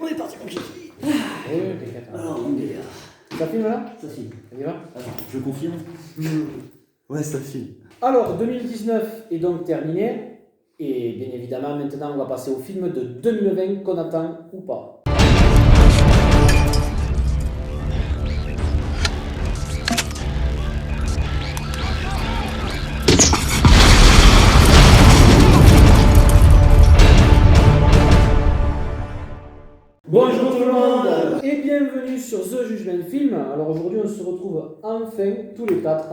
on est parti mon kiki. Oui, t'inquiète. Alors mon gars, Ça filme là? ça filme. On y va? Attends, je confirme. Ouais, ça filme. Alors, 2019 est donc terminé. Et bien évidemment, maintenant, on va passer au film de 2020 qu'on attend ou pas. Bonjour tout le monde et bienvenue sur The Judgment Film. Alors aujourd'hui on se retrouve enfin tous les quatre.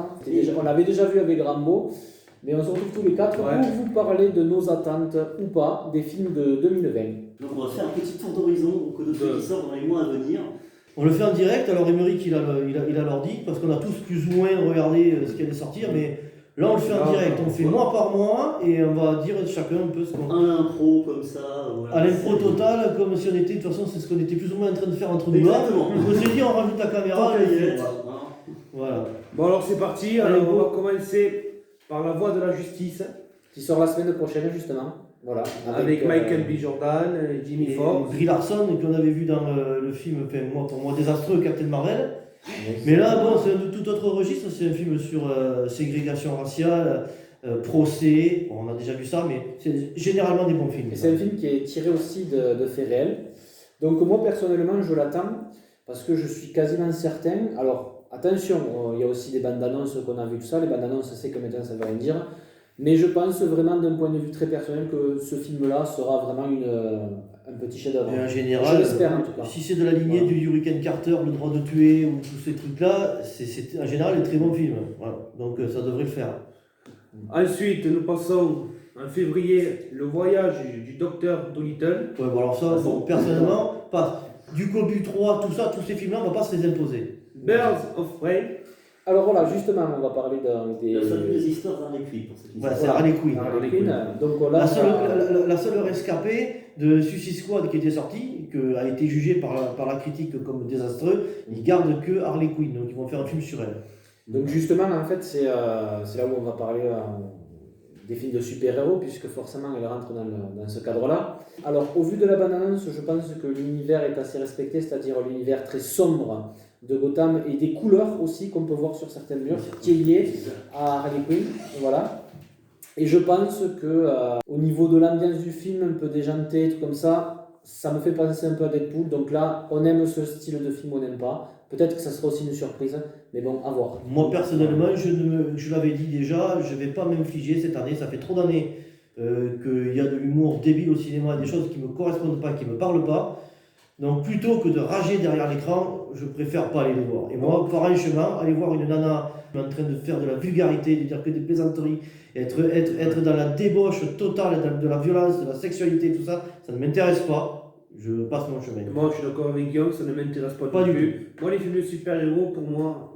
On l'avait déjà vu avec Rambo, mais on se retrouve tous les quatre pour vous parler de nos attentes ou pas des films de 2020. Donc on va faire un petit tour d'horizon donc, de ce qui sort dans les mois à venir. On le fait en direct, alors Émeric il a l'ordi, parce qu'on a tous plus ou moins regardé ce qui allait sortir, mais là on le fait en direct, on fait mois par mois et on va dire chacun un peu ce qu'on... Un impro comme ça, voilà. À l'impro total, comme si on était, de toute façon c'est ce qu'on était plus ou moins en train de faire entre nous là. Exactement. On s'est dit on rajoute la caméra et voilà. Bon alors c'est parti, alors on va commencer par La Voix de la Justice Qui sort la semaine prochaine justement. Voilà. avec Michael B. Jordan, Jimmy Fox. Brie Larson qu'on avait vu dans le film, enfin, moi, pour moi désastreux, Captain Marvel. Mais là bon c'est un tout autre registre, c'est un film sur ségrégation raciale, procès, bon, on a déjà vu ça, mais c'est généralement des bons films. Et c'est un film qui est tiré aussi de faits réels. Donc moi personnellement je l'attends parce que je suis quasiment certain. Alors attention, il y a aussi des bandes annonces qu'on a vu tout ça. Les bandes annonces c'est que maintenant ça veut rien dire. Mais je pense vraiment d'un point de vue très personnel que ce film-là sera vraiment un petit chef-d'œuvre. Et en général, je l'espère en tout cas. si c'est de la lignée du Hurricane Carter, Le Droit de tuer ou tous ces trucs-là, c'est en général un très bon film. Voilà. Donc ça devrait le faire. Ensuite nous passons en février Le Voyage du Docteur Dolittle. Ouais, bon alors ça, bon, personnellement, pas du Cobu 3, tout ça, tous ces films-là, on va pas se les imposer. Birds of Prey. Alors voilà, justement, on va parler des... La fabuleuse histoire d'Harley Quinn pour ceux qui Ouais, savent. c'est Harley Quinn. Harley Quinn. Donc là, La seule rescapée de Suicide Squad qui était sortie, qui a été jugée par la critique comme désastreux, ils gardent que Harley Quinn, donc ils vont faire un film sur elle. Donc justement, en fait, c'est là où on va parler des films de super-héros, puisque forcément, elle rentre dans ce cadre-là. Alors, au vu de la bande-annonce, je pense que l'univers est assez respecté, c'est-à-dire l'univers très sombre de Gotham et des couleurs aussi qu'on peut voir sur certains murs, qui est lié à Harley Quinn. Voilà. Et je pense que au niveau de l'ambiance du film, un peu déjanté, tout comme ça me fait penser un peu à Deadpool. Donc là, on aime ce style de film, on n'aime pas. Peut-être que ça sera aussi une surprise, mais bon, à voir. Moi personnellement, je l'avais dit déjà, je ne vais pas m'infliger cette année, ça fait trop d'années qu'il y a de l'humour débile au cinéma, des choses qui ne me correspondent pas, qui ne me parlent pas. Donc plutôt que de rager derrière l'écran, je préfère pas aller les voir. Et moi, franchement, aller voir une nana en train de faire de la vulgarité, de dire que des plaisanteries, être dans la débauche totale, dans de la violence, de la sexualité, tout ça, ça ne m'intéresse pas. Je passe mon chemin. Moi je suis d'accord avec Guillaume, ça ne m'intéresse pas, Pas du du tout. Moi les films de super-héros pour moi...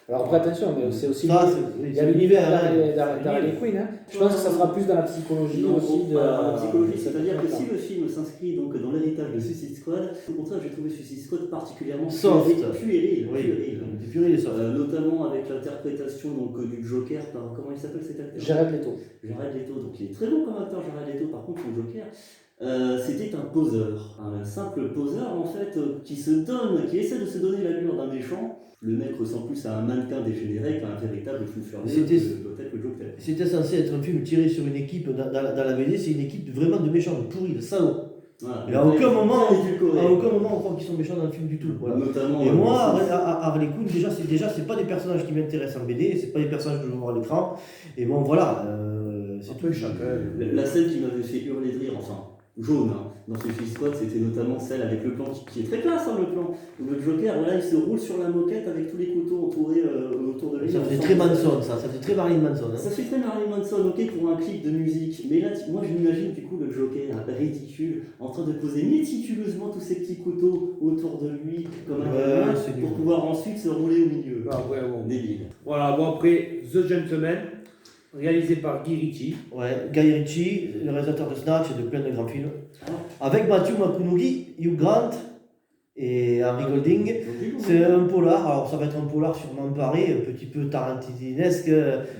Alors après, attention, mais c'est aussi Ça, il y a l'univers hein. d'Harley Quinn. Hein. Je pense que ça sera plus dans la psychologie Non, aussi. la psychologie, c'est-à-dire que si le film s'inscrit donc dans l'héritage de Suicide Squad, au contraire, j'ai trouvé Suicide Squad particulièrement Soft. puéril. Notamment avec l'interprétation donc du Joker par comment il s'appelle cet acteur Jared Leto. Jared Leto, donc il est très bon comme acteur Jared Leto. Par contre, son Joker, c'était un poseur, un simple poseur en fait qui essaie de se donner l'allure d'un méchant. Le mec ressemble plus à un mannequin dégénéré qu'à un véritable fou furieux peut-être le Joker. C'était censé être un film tiré sur une équipe, dans la BD, c'est une équipe vraiment de méchants, de pourris, de salauds. Voilà. Et à aucun moment on croit qu'ils sont méchants dans le film du tout. Voilà. Notamment, et moi, Harley Quinn, déjà c'est pas des personnages qui m'intéressent en BD, c'est pas des personnages que je veux voir à l'écran. Et bon, voilà, c'est tout. La scène qui m'avait fait hurler de rire, enfin, jaune, hein, dans Suicide Squad, c'était notamment celle avec le plan qui est très classe, hein, le plan. Où le Joker, voilà, il se roule sur la moquette avec tous les couteaux entourés autour de lui. Ça fait très Manson, ça fait très Marilyn Manson. Hein. Ça fait très Marilyn Manson, ok, pour un clip de musique. Mais là, moi, je m'imagine du coup le Joker ridicule, en train de poser méticuleusement tous ces petits couteaux autour de lui, comme un gamin, pour pouvoir ensuite se rouler au milieu. Ah ouais, bon. Débile. Voilà, bon après, The Gentleman, réalisé par Guy Ritchie. Ouais, Guy Ritchie, le réalisateur de Snatch et de plein de grands films. Avec Matthew McConaughey, Hugh Grant et Henry Golding. C'est un polar, alors ça va être un polar sûrement pareil, un petit peu tarantinesque,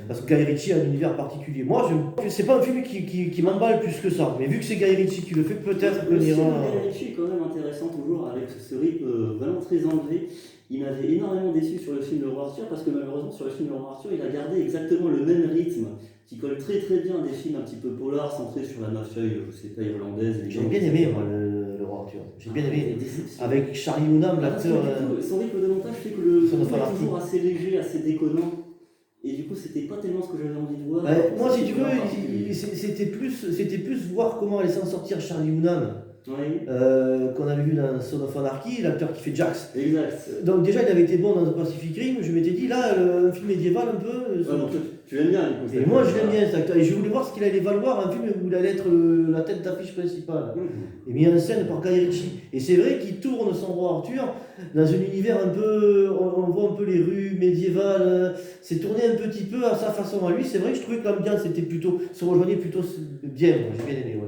parce que Guy Ritchie a un univers particulier. Moi, c'est pas un film qui m'emballe plus que ça, mais vu que c'est Guy Ritchie qui le fait, peut-être que Le film l'ira. de Guy Ritchie est quand même intéressant toujours avec ce rythme vraiment très enlevé. Il m'avait énormément déçu sur le film Le Roi Arthur parce que malheureusement sur le film Le Roi Arthur il a gardé exactement le même rythme qui colle très très bien à des films un petit peu polars centrés sur la mafia, je sais pas, irlandaise. J'ai bien aimé moi le Roi Arthur. J'ai bien aimé. Avec Charlie Hunnam, l'acteur. Son rythme de montage fait que le film Son est toujours assez léger, assez déconnant. Et du coup, c'était pas tellement ce que j'avais envie de voir. Moi, si tu veux, c'était plus voir comment allait s'en sortir Charlie Hunnam. Oui. Qu'on avait vu dans Son of Anarchy, l'acteur qui fait Jax. Exact. Donc déjà, il avait été bon dans The Pacific Rim. Je m'étais dit, là, un film médiéval un peu. Donc, tu l'aimes bien, du coup. Et moi, je l'aime bien cet acteur. Et je voulais voir ce qu'il allait valoir, un film où il allait être la tête d'affiche principale. Et mis en scène par Guy Ritchie. Et c'est vrai qu'il tourne son Roi Arthur dans un univers un peu. On voit un peu les rues médiévales. C'est tourné un petit peu à sa façon à lui. C'est vrai que je trouvais que l'ambiance était se rejoignait plutôt bien. Moi, j'ai bien aimé, ouais.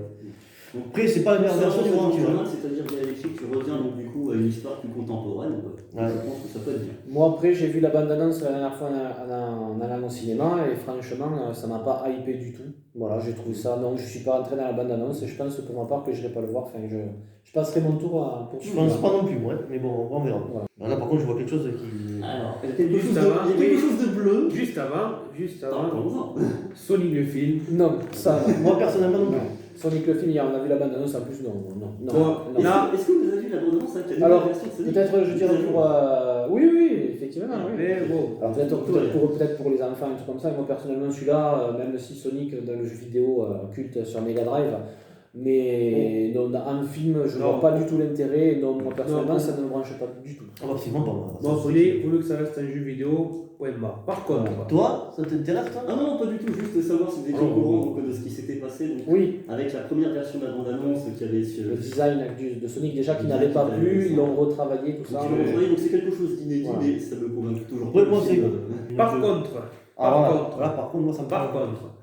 Après, c'est pas la meilleure version du Roi Arthur. C'est-à-dire qu'à l'électrique, tu reviens donc du coup à une histoire plus contemporaine. Je pense que ça peut être bien. Moi, après, j'ai vu la bande-annonce la dernière fois en allant au cinéma et franchement, ça m'a pas hypé du tout. Voilà, j'ai trouvé ça. Donc, je suis pas rentré dans la bande-annonce et je pense pour ma part que je vais pas le voir. Enfin, je passerai mon tour à poursuivre. Je pense pas non plus, moi, mais bon, on verra. Voilà. Là, par contre, je vois quelque chose qui. Alors, il y a quelque chose de bleu. Juste avant, Sonic le film. Non, ça. Moi, personnellement, non plus. Sonic le film, on a vu la bande-annonce en plus, non. Est-ce que vous avez vu la bande-annonce avec la nouvelle Alors, version de Sonic? peut-être je dirais pour. Oui, effectivement. Oui. Mais bon. Alors, peut-être pour les enfants, un truc comme ça. Et moi, personnellement, celui-là, même si Sonic dans le jeu vidéo culte sur Mega Drive, mais non, en film, je vois pas du tout l'intérêt. Non, moi, personnellement, ça ne me branche pas du tout. Ah, absolument pas, moi. Bon, Sonic, pour que ça reste un jeu vidéo, point barre. Par contre, Toi, ça t'intéresse, toi? Ah non, pas du tout, juste savoir si vous étiez au courant donc, de ce qui s'était passé. Donc, Oui. avec la première version de la bande-annonce qui avait Le design de Sonic, déjà, qui n'avait pas plu, ils l'ont retravaillé, tout ça. Donc c'est quelque chose d'inédit, Voilà. mais ça me convainc toujours Ouais, pas. moi, c'est. par contre, Par contre, moi, ça me par parle. contre,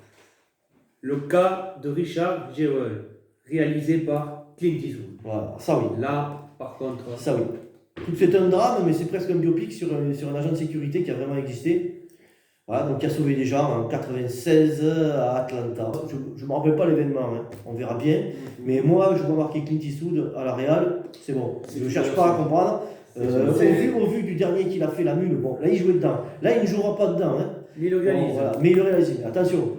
le cas de Richard Jewell, réalisé par Clint Eastwood. Voilà, ça oui. Là, par contre, Ça oui. C'est un drame, mais c'est presque un biopic sur un agent de sécurité qui a vraiment existé. Voilà, donc qui a sauvé des gens en 96 à Atlanta. Je ne me rappelle pas l'événement, hein. On verra bien. Mais moi, je vois marquer Clint Eastwood à la Real, c'est bon. Je ne cherche pas à comprendre. Au vu du dernier qu'il a fait, La Mule, bon, là il jouait dedans. Là il ne jouera pas dedans. Hein. mais il réalise. Bon, voilà. Mais il le réalise. Attention,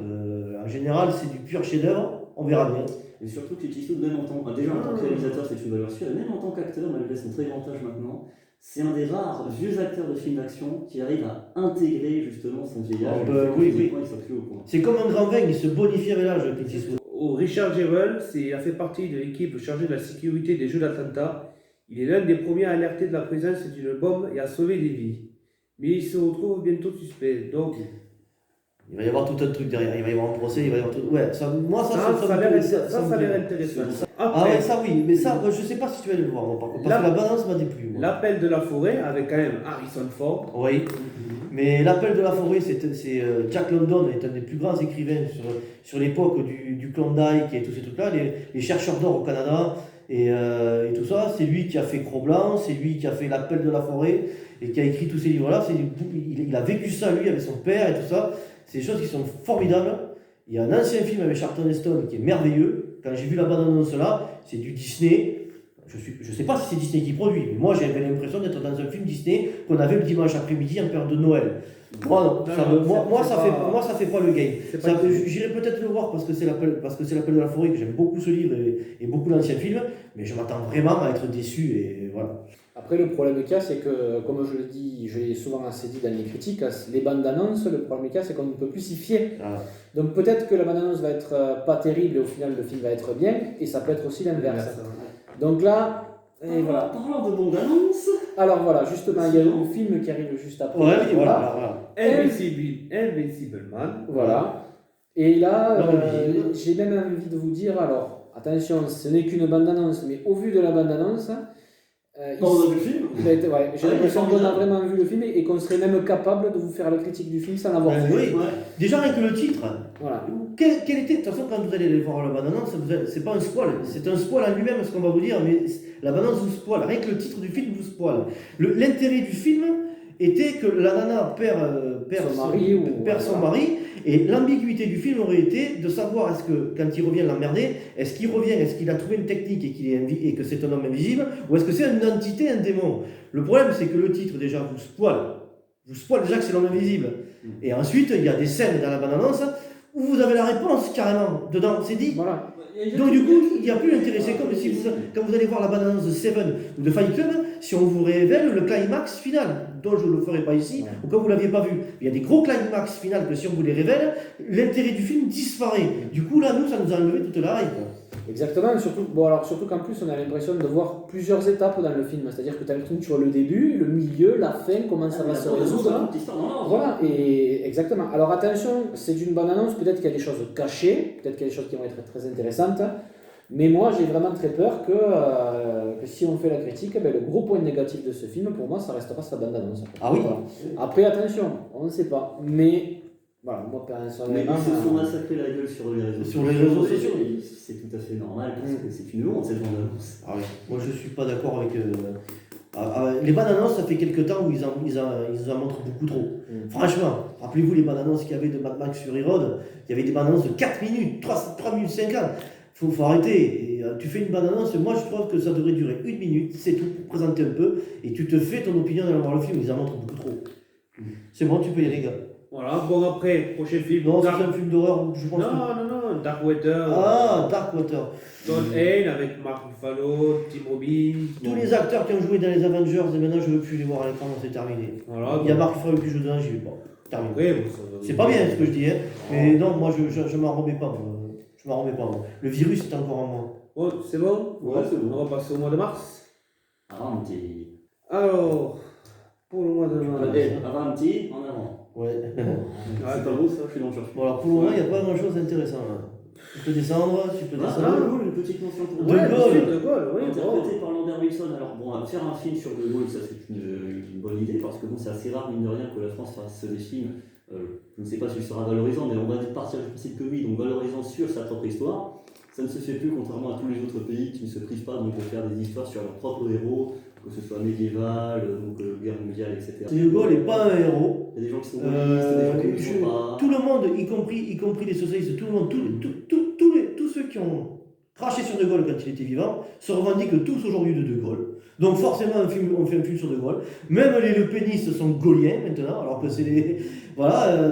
en général, c'est du pur chef-d'œuvre. On verra bien. Et surtout que Clint Eastwood, même en tant, déjà en tant que réalisateur, c'est une valeur sûre, et même en tant qu'acteur, malgré son très grand âge maintenant, c'est un des rares vieux acteurs de films d'action qui arrive à intégrer justement son vieillage. Oui. Il soit plus au point. C'est comme un grand vin, il se bonifie avec l'âge, Clint Eastwood. Richard Jewell a fait partie de l'équipe chargée de la sécurité des Jeux d'Atlanta. Il est l'un des premiers à alerter de la présence d'une bombe et à sauver des vies. Mais il se retrouve bientôt suspect. Donc, il va y avoir tout un truc derrière, il va y avoir un procès, il va y avoir tout. Ouais, ça a l'air intéressant. Ah ouais, ça oui, mais ça, je sais pas si tu vas le voir, moi, par contre, parce que la balance m'a déplu. L'appel de la forêt, avec quand même Harrison Ford. Oui, mais l'appel de la forêt, c'est Jack London est un des plus grands écrivains sur l'époque du Klondike et tous ces trucs-là, les chercheurs d'or au Canada et tout ça. C'est lui qui a fait Cro-Blanc, c'est lui qui a fait l'appel de la forêt et qui a écrit tous ces livres-là. Il a vécu ça, lui, avec son père et tout ça. C'est des choses qui sont formidables. Il y a un ancien film avec Charlton Heston qui est merveilleux. Quand j'ai vu la bande-annonce là, c'est du Disney. Je sais pas si c'est Disney qui produit, mais moi j'avais l'impression d'être dans un film Disney qu'on avait le dimanche après-midi en période de Noël. Moi, ça fait pas le game. J'irai peut-être le voir parce que c'est l'appel de la forêt, que j'aime beaucoup ce livre et beaucoup l'ancien film, mais je m'attends vraiment à être déçu et voilà. Après, le problème qu'il y a, c'est que, comme je le dis, je l'ai souvent assez dit dans les critiques, les bandes annonces, le problème qu'il y a, c'est qu'on ne peut plus s'y fier. Donc peut-être que la bande annonce va être pas terrible et au final le film va être bien, et ça peut être aussi l'inverse. Donc là, et voilà. Parlant de bande annonce. Alors voilà, justement, il y a le film qui arrive juste après. Ouais, voilà. Invincible Man. Voilà. Et là, j'ai même envie de vous dire, alors, attention, ce n'est qu'une bande annonce, mais au vu de la bande annonce, Quand on a vu le film Ouais, j'ai Ah oui, l'impression il est qu'on a formidable. vraiment vu le film et qu'on serait même capable de vous faire la critique du film sans l'avoir vu. Oui, Ouais. déjà avec le titre. Voilà. Quel était, de toute façon, quand vous allez aller voir la bande-annonce, c'est pas un spoil, c'est un spoil en lui-même, ce qu'on va vous dire, mais la bande-annonce vous spoil. Rien que le titre du film vous spoil. L'intérêt du film était que la nana perd son mari, et l'ambiguïté du film aurait été de savoir est-ce que, quand il revient l'emmerder, est-ce qu'il revient, est-ce qu'il a trouvé une technique et que c'est un homme invisible, ou est-ce que c'est une entité, un démon. Le problème, c'est que le titre, déjà, vous spoil déjà que c'est l'homme invisible. Et ensuite, il y a des scènes dans la bande-annonce où vous avez la réponse carrément dedans, c'est dit. Voilà. Donc du coup, il n'y a plus d'intérêt. C'est comme si quand vous allez voir la bande-annonce de Seven ou de Fight Club, si on vous révèle le climax final, dont je ne le ferai pas ici, ou quand vous ne l'aviez pas vu. Il y a des gros climax final que si on vous les révèle, l'intérêt du film disparaît. Du coup, là, nous, ça nous a enlevé toute la hype. Exactement, surtout qu'en plus on a l'impression de voir plusieurs étapes dans le film, c'est-à-dire que tu as l'impression que tu vois le début, le milieu, la fin, comment ça va se résoudre. Voilà, et exactement. Alors attention, c'est une bande-annonce, peut-être qu'il y a des choses cachées, peut-être qu'il y a des choses qui vont être très intéressantes, mais moi j'ai vraiment très peur que si on fait la critique, le gros point négatif de ce film, pour moi, ça restera sa bande-annonce. Ah oui. Voilà. Après attention, on ne sait pas, mais voilà, moi Mais personnellement... ils se sont massacrés la gueule sur les réseaux Sur les réseaux sociaux. et c'est tout à fait normal parce que c'est une honte cette bande-annonce. Ah oui. Moi, je ne suis pas d'accord avec... les bandes-annonces, ça fait quelques temps où ils en montrent beaucoup trop. Franchement, rappelez-vous les bandes-annonces qu'il y avait de Mad Max Fury Road, il y avait des bandes-annonces de 4 minutes, 3 minutes 50. Faut arrêter. Et, tu fais une bande-annonce, moi je trouve que ça devrait durer 1 minute, c'est tout, pour présenter un peu, et tu te fais ton opinion dans voir le film, ils en montrent beaucoup trop. C'est bon, tu peux y aller, gars. Voilà, bon après, prochain film. Non, c'est un film d'horreur, je pense. Non, Darkwater. Ah, Darkwater. Don Hale avec Mark Ruffalo, Tim Robbins. Tous les acteurs qui ont joué dans les Avengers, et maintenant je ne veux plus les voir à l'écran, c'est terminé. Voilà, Il y a Mark Ruffalo qui joue dedans, j'y vais pas. Terminé. après, bon, C'est pas bien ce que je dis, hein. Mais non, moi je m'en remets pas. Je m'en remets pas. Moi. Le virus est encore en moi. Bon, c'est bon. Ouais, c'est bon. On va passer au mois de mars. Avanti. Alors, pour le mois de mars. Avanti, en avant. Ouais. C'est pas beau ça, je suis dans le cherche. Bon, alors pour le moment, il n'y a pas grand chose d'intéressant. Là. Tu peux descendre, Une petite mention pour De Gaulle. De Gaulle, oui, bon. interprété par Lambert Wilson. Alors bon, faire un film sur De Gaulle, ça c'est une bonne idée parce que bon, c'est assez rare, mine de rien, que la France fasse des films. Je ne sais pas s'il sera valorisant, mais on va partir du principe que oui, donc valorisant sur sa propre histoire. Ça ne se fait plus, contrairement à tous les autres pays qui ne se privent pas donc, de faire des histoires sur leurs propres héros, que ce soit médiéval, donc guerre mondiale, etc. De Gaulle n'est pas un héros. Il y a des gens qui sont gaullistes, des gens qui ne sont pas. Tout le monde, y compris les socialistes, tout le monde, tous ceux qui ont craché sur De Gaulle quand il était vivant, se revendiquent tous aujourd'hui de Gaulle. Donc forcément, on fait un film sur De Gaulle. Même les Le Penistes sont gauliens maintenant, alors que c'est les... Voilà,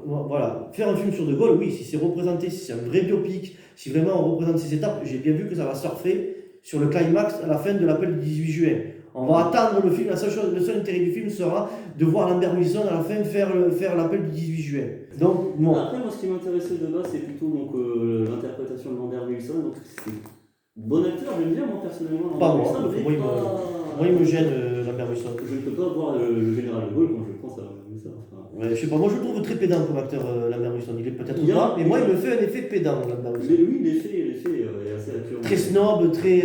voilà. Faire un film sur De Gaulle, oui, si c'est représenté, si c'est un vrai biopic, si vraiment on représente ces étapes, j'ai bien vu que ça va surfer sur le climax à la fin de l'appel du 18 juin. On va attendre le film, le seul intérêt du film sera de voir Lambert Wilson à la fin faire l'appel du 18 juin. Donc, bon. Après, moi, ce qui m'intéressait de base, c'est plutôt donc, l'interprétation de Lambert Wilson. Donc, c'est bon acteur, j'aime bien, moi, personnellement. Pas Lambert moi, Wilson, mais moi il me gêne, Lambert Wilson. Je ne peux pas voir le général de Gaulle quand je pense à ça. Enfin, Ouais, je sais pas, moi je le trouve très pédant comme acteur, Lambert Wilson. Il est peut-être Il y a- pas, mais moi il me fait un effet pédant, Lambert Wilson. mais oui, l'effet est assez accurate. Très snob, très.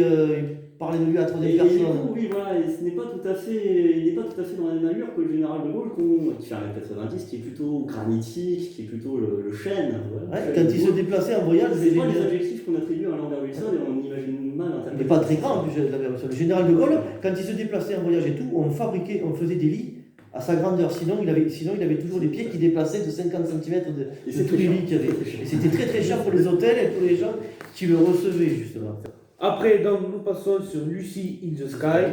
Parler de lui à la Et troisième du personne. coup, oui, voilà, et ce n'est pas tout à fait, il n'est pas tout à fait dans la même allure que le général de Gaulle qui fait 1m90, qui est plutôt granitique, qui est plutôt le chêne. Voilà, Ouais, quand il se déplaçait en voyage, c'est pas les adjectifs qu'on attribue à Lambert Wilson et on imagine mal il interpréter. n'est pas très grand en plus, Lambert Wilson. Le général de Gaulle, quand il se déplaçait en voyage et tout, on faisait des lits à sa grandeur. Sinon, il avait toujours des pieds qui dépassaient de 50 cm Et de c'est tous très les cher. lits qu'il y avait. Et c'était très très cher pour les hôtels et pour les gens qui le recevaient, justement. Après, donc, nous passons sur Lucy in the Sky.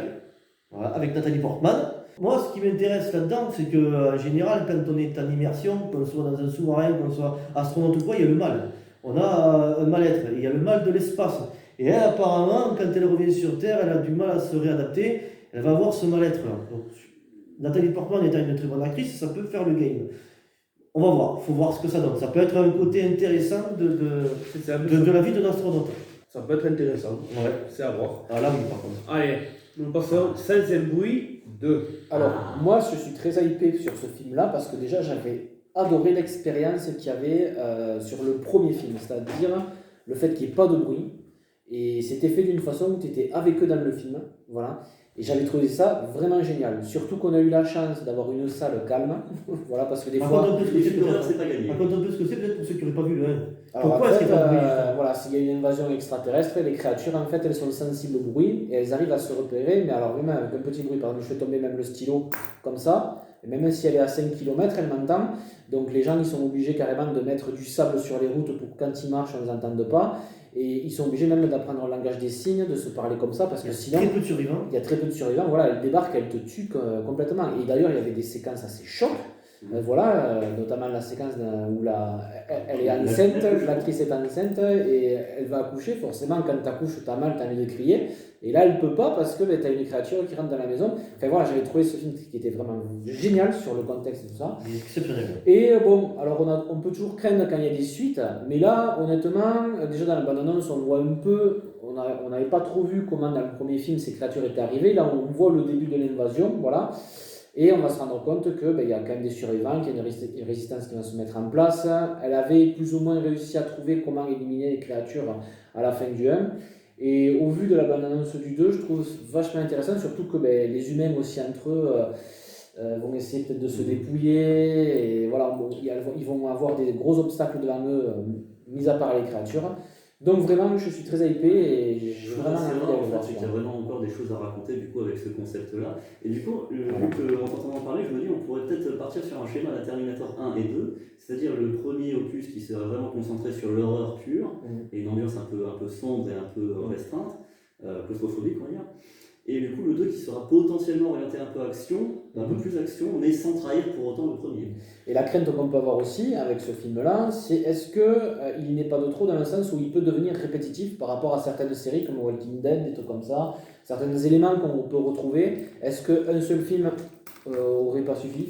Voilà, avec Nathalie Portman. Moi, ce qui m'intéresse là-dedans, c'est qu'en général, quand on est en immersion, qu'on soit dans un sous-marin, qu'on soit astronaute ou quoi, il y a le mal. On a un mal-être, il y a le mal de l'espace. Et elle, apparemment, quand elle revient sur Terre, elle a du mal à se réadapter, elle va avoir ce mal-être-là. Donc, Nathalie Portman étant une très bonne actrice, ça peut faire le game. On va voir, il faut voir ce que ça donne. Ça peut être un côté intéressant de la vie d'un astronaute. Ça peut être intéressant. Ouais. C'est à voir. Ah là, oui, par contre. Allez, nous passons Sans un bruit 2. Alors, moi, je suis très hypé sur ce film-là parce que déjà, j'avais adoré l'expérience qu'il y avait sur le premier film, c'est-à-dire le fait qu'il n'y ait pas de bruit Et c'était fait d'une façon où tu étais avec eux dans le film. Voilà. Et j'avais trouvé ça vraiment génial. Surtout qu'on a eu la chance d'avoir une salle calme. Voilà, parce que des Par fois. contre, un peu ce que Les c'est films d'horreur, peut-être. c'est pas gagné. Raconte un peu ce que c'est peut-être pour ceux qui n'auraient pas vu le 1. Alors Pourquoi en est-ce fait, qu'il n'y a pas de bruit justement voilà, s'il y a une invasion extraterrestre, les créatures, en fait, elles sont sensibles au bruit et elles arrivent à se repérer, mais alors vraiment avec un petit bruit. Par exemple, je fais tomber même le stylo comme ça, et même si elle est à 5 km, elle m'entend. Donc les gens, ils sont obligés carrément de mettre du sable sur les routes pour que quand ils marchent, on ne les entende pas. Et ils sont obligés même d'apprendre le langage des signes, de se parler comme ça, parce que sinon, Très peu de survivants. il y a très peu de survivants. Voilà, elle débarque, elle te tue complètement. Et d'ailleurs, il y avait des séquences assez chocs. Notamment la séquence où elle est enceinte, l'actrice est enceinte et elle va accoucher. Forcément, quand tu accouches, tu as mal, tu as envie de crier. Et là, elle peut pas parce que tu as une créature qui rentre dans la maison. Enfin voilà, j'avais trouvé ce film qui était vraiment génial sur le contexte et tout ça. Il est exceptionnel. Et bon, alors on peut toujours craindre quand il y a des suites, mais là, honnêtement, déjà dans la bande-annonce, on voit un peu, on n'avait pas trop vu comment dans le premier film ces créatures étaient arrivées. Là, on voit le début de l'invasion, voilà. Et on va se rendre compte qu'il y a quand même des survivants, qu'il y a une résistance qui va se mettre en place. Elle avait plus ou moins réussi à trouver comment éliminer les créatures à la fin du 1. Et au vu de la bande-annonce du 2, je trouve vachement intéressant, surtout que les humains aussi entre eux vont essayer peut-être de se dépouiller. Et voilà, bon, ils vont avoir des gros obstacles devant eux, mis à part les créatures. Donc vraiment, je suis très hypé et j'ai vraiment envie d'aller le voir. Il y a vraiment encore des choses à raconter du coup avec ce concept-là. Et du coup, vu qu'en t'entendant parler, je me dis on pourrait peut-être partir sur un schéma à la Terminator 1 et 2, c'est-à-dire le premier opus qui serait vraiment concentré sur l'horreur pure, et une ambiance un peu sombre et un peu restreinte, claustrophobique on va dire. Et du coup, le 2 qui sera potentiellement orienté un peu action, un peu plus action, mais sans trahir pour autant le premier. Et la crainte qu'on peut avoir aussi avec ce film-là, c'est est-ce qu'il n'est pas de trop dans le sens où il peut devenir répétitif par rapport à certaines séries comme Walking Dead, des trucs comme ça, certains éléments qu'on peut retrouver. Est-ce qu'un seul film aurait pas suffi,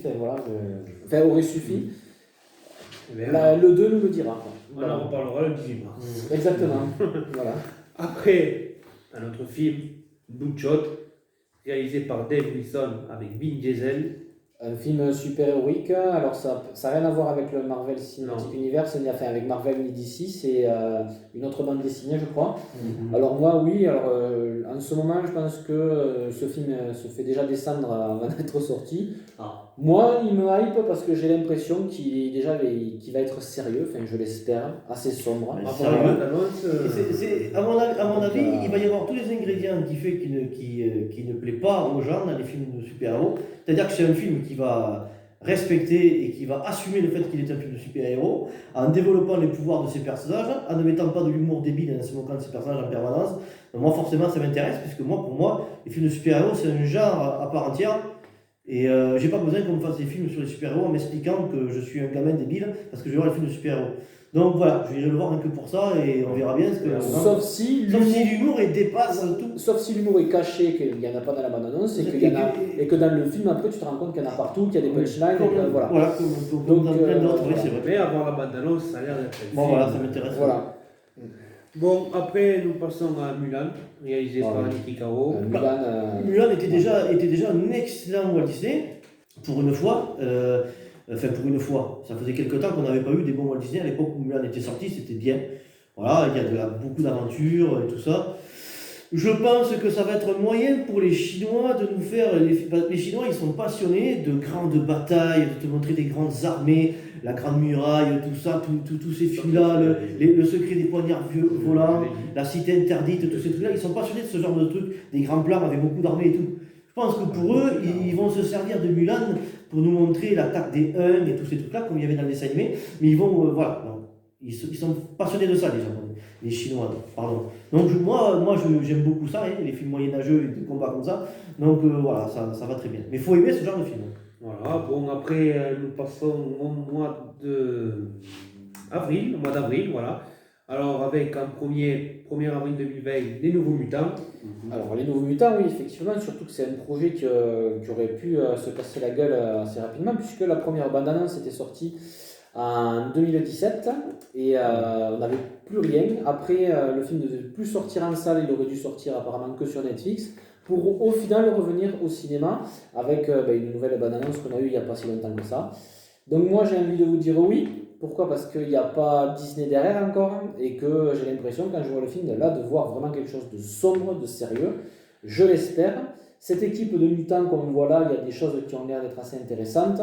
aurait suffi? Le 2 nous le dira. On en reparlera le 18 mars. Exactement. Voilà. Après, un autre film, Bloodshot, réalisé par Dave Wilson avec Vin Diesel. Un film super-héroïque, alors ça n'a rien à voir avec le Marvel Cinematic Universe, avec Marvel ni DC, c'est une autre bande dessinée je crois. Alors moi oui, en ce moment je pense que ce film se fait déjà descendre avant d'être sorti. Moi il me hype parce que j'ai l'impression qu'il va être sérieux, enfin je l'espère, assez sombre. À mon avis, il va y avoir tous les ingrédients qui fait qu'il ne plaît pas aux gens dans les films de super-héros. C'est-à-dire que c'est un film qui va respecter et qui va assumer le fait qu'il est un film de super-héros, en développant les pouvoirs de ses personnages, en ne mettant pas de l'humour débile et en se moquant de ses personnages en permanence. Donc moi forcément ça m'intéresse, puisque pour moi, les films de super-héros c'est un genre à part entière. Et j'ai pas besoin qu'on me fasse des films sur les super-héros en m'expliquant que je suis un gamin débile parce que je vais voir les films de super-héros. Donc voilà, je vais le voir un peu pour ça et on verra bien ce que. Sauf si l'humour dépasse tout. Sauf si l'humour est caché, qu'il n'y en a pas dans la bande-annonce, et que dans le film après tu te rends compte qu'il y en a partout, qu'il y a des punchlines, voilà. Voilà, comme dans plein d'autres, oui, c'est vrai. Mais avoir la bande-annonce, ça a l'air d'être. Bon voilà, ça m'intéresse. Voilà. Bon, après nous passons à Mulan, réalisé par Niki Caro. Mulan était déjà un excellent Walt Disney, pour une fois. Pour une fois, ça faisait quelques temps qu'on n'avait pas eu des bons Walt Disney. À l'époque où Mulan était sorti, c'était bien. Voilà, il y a beaucoup d'aventures et tout ça. Je pense que ça va être moyen pour les Chinois de nous faire. Les Chinois, ils sont passionnés de grandes batailles, de te montrer des grandes armées, la Grande Muraille, tout ça, tous ces films-là, le secret des poignards volants, la cité interdite, tous ces trucs-là. Ils sont passionnés de ce genre de trucs, des grands plans avec beaucoup d'armées et tout. Je pense que pour eux, ils vont se servir de Mulan pour nous montrer l'attaque des Huns et tous ces trucs-là, comme il y avait dans le dessin animé. Mais ils vont, voilà, ils sont passionnés de ça, les Chinois, pardon. Donc moi j'aime beaucoup ça, les films moyenâgeux et des combats comme ça. Donc voilà, ça va très bien. Mais il faut aimer ce genre de film. Voilà, bon après nous passons au mois d'avril, voilà. Alors avec un 1er avril 2020, les Nouveaux Mutants. Alors les Nouveaux Mutants, oui, effectivement, surtout que c'est un projet qui aurait pu se casser la gueule assez rapidement, puisque la première bande-annonce était sortie en 2017 et on n'avait plus rien. Après, le film ne devait plus sortir en salle, il aurait dû sortir apparemment que sur Netflix, pour au final revenir au cinéma avec une nouvelle bande-annonce qu'on a eue il n'y a pas si longtemps que ça. Donc moi j'ai envie de vous dire oui, Pourquoi? Parce qu'il n'y a pas Disney derrière encore et que j'ai l'impression, quand je vois le film, là, de voir vraiment quelque chose de sombre, de sérieux. Je l'espère. Cette équipe de mutants qu'on voit là, il y a des choses qui ont l'air d'être assez intéressantes.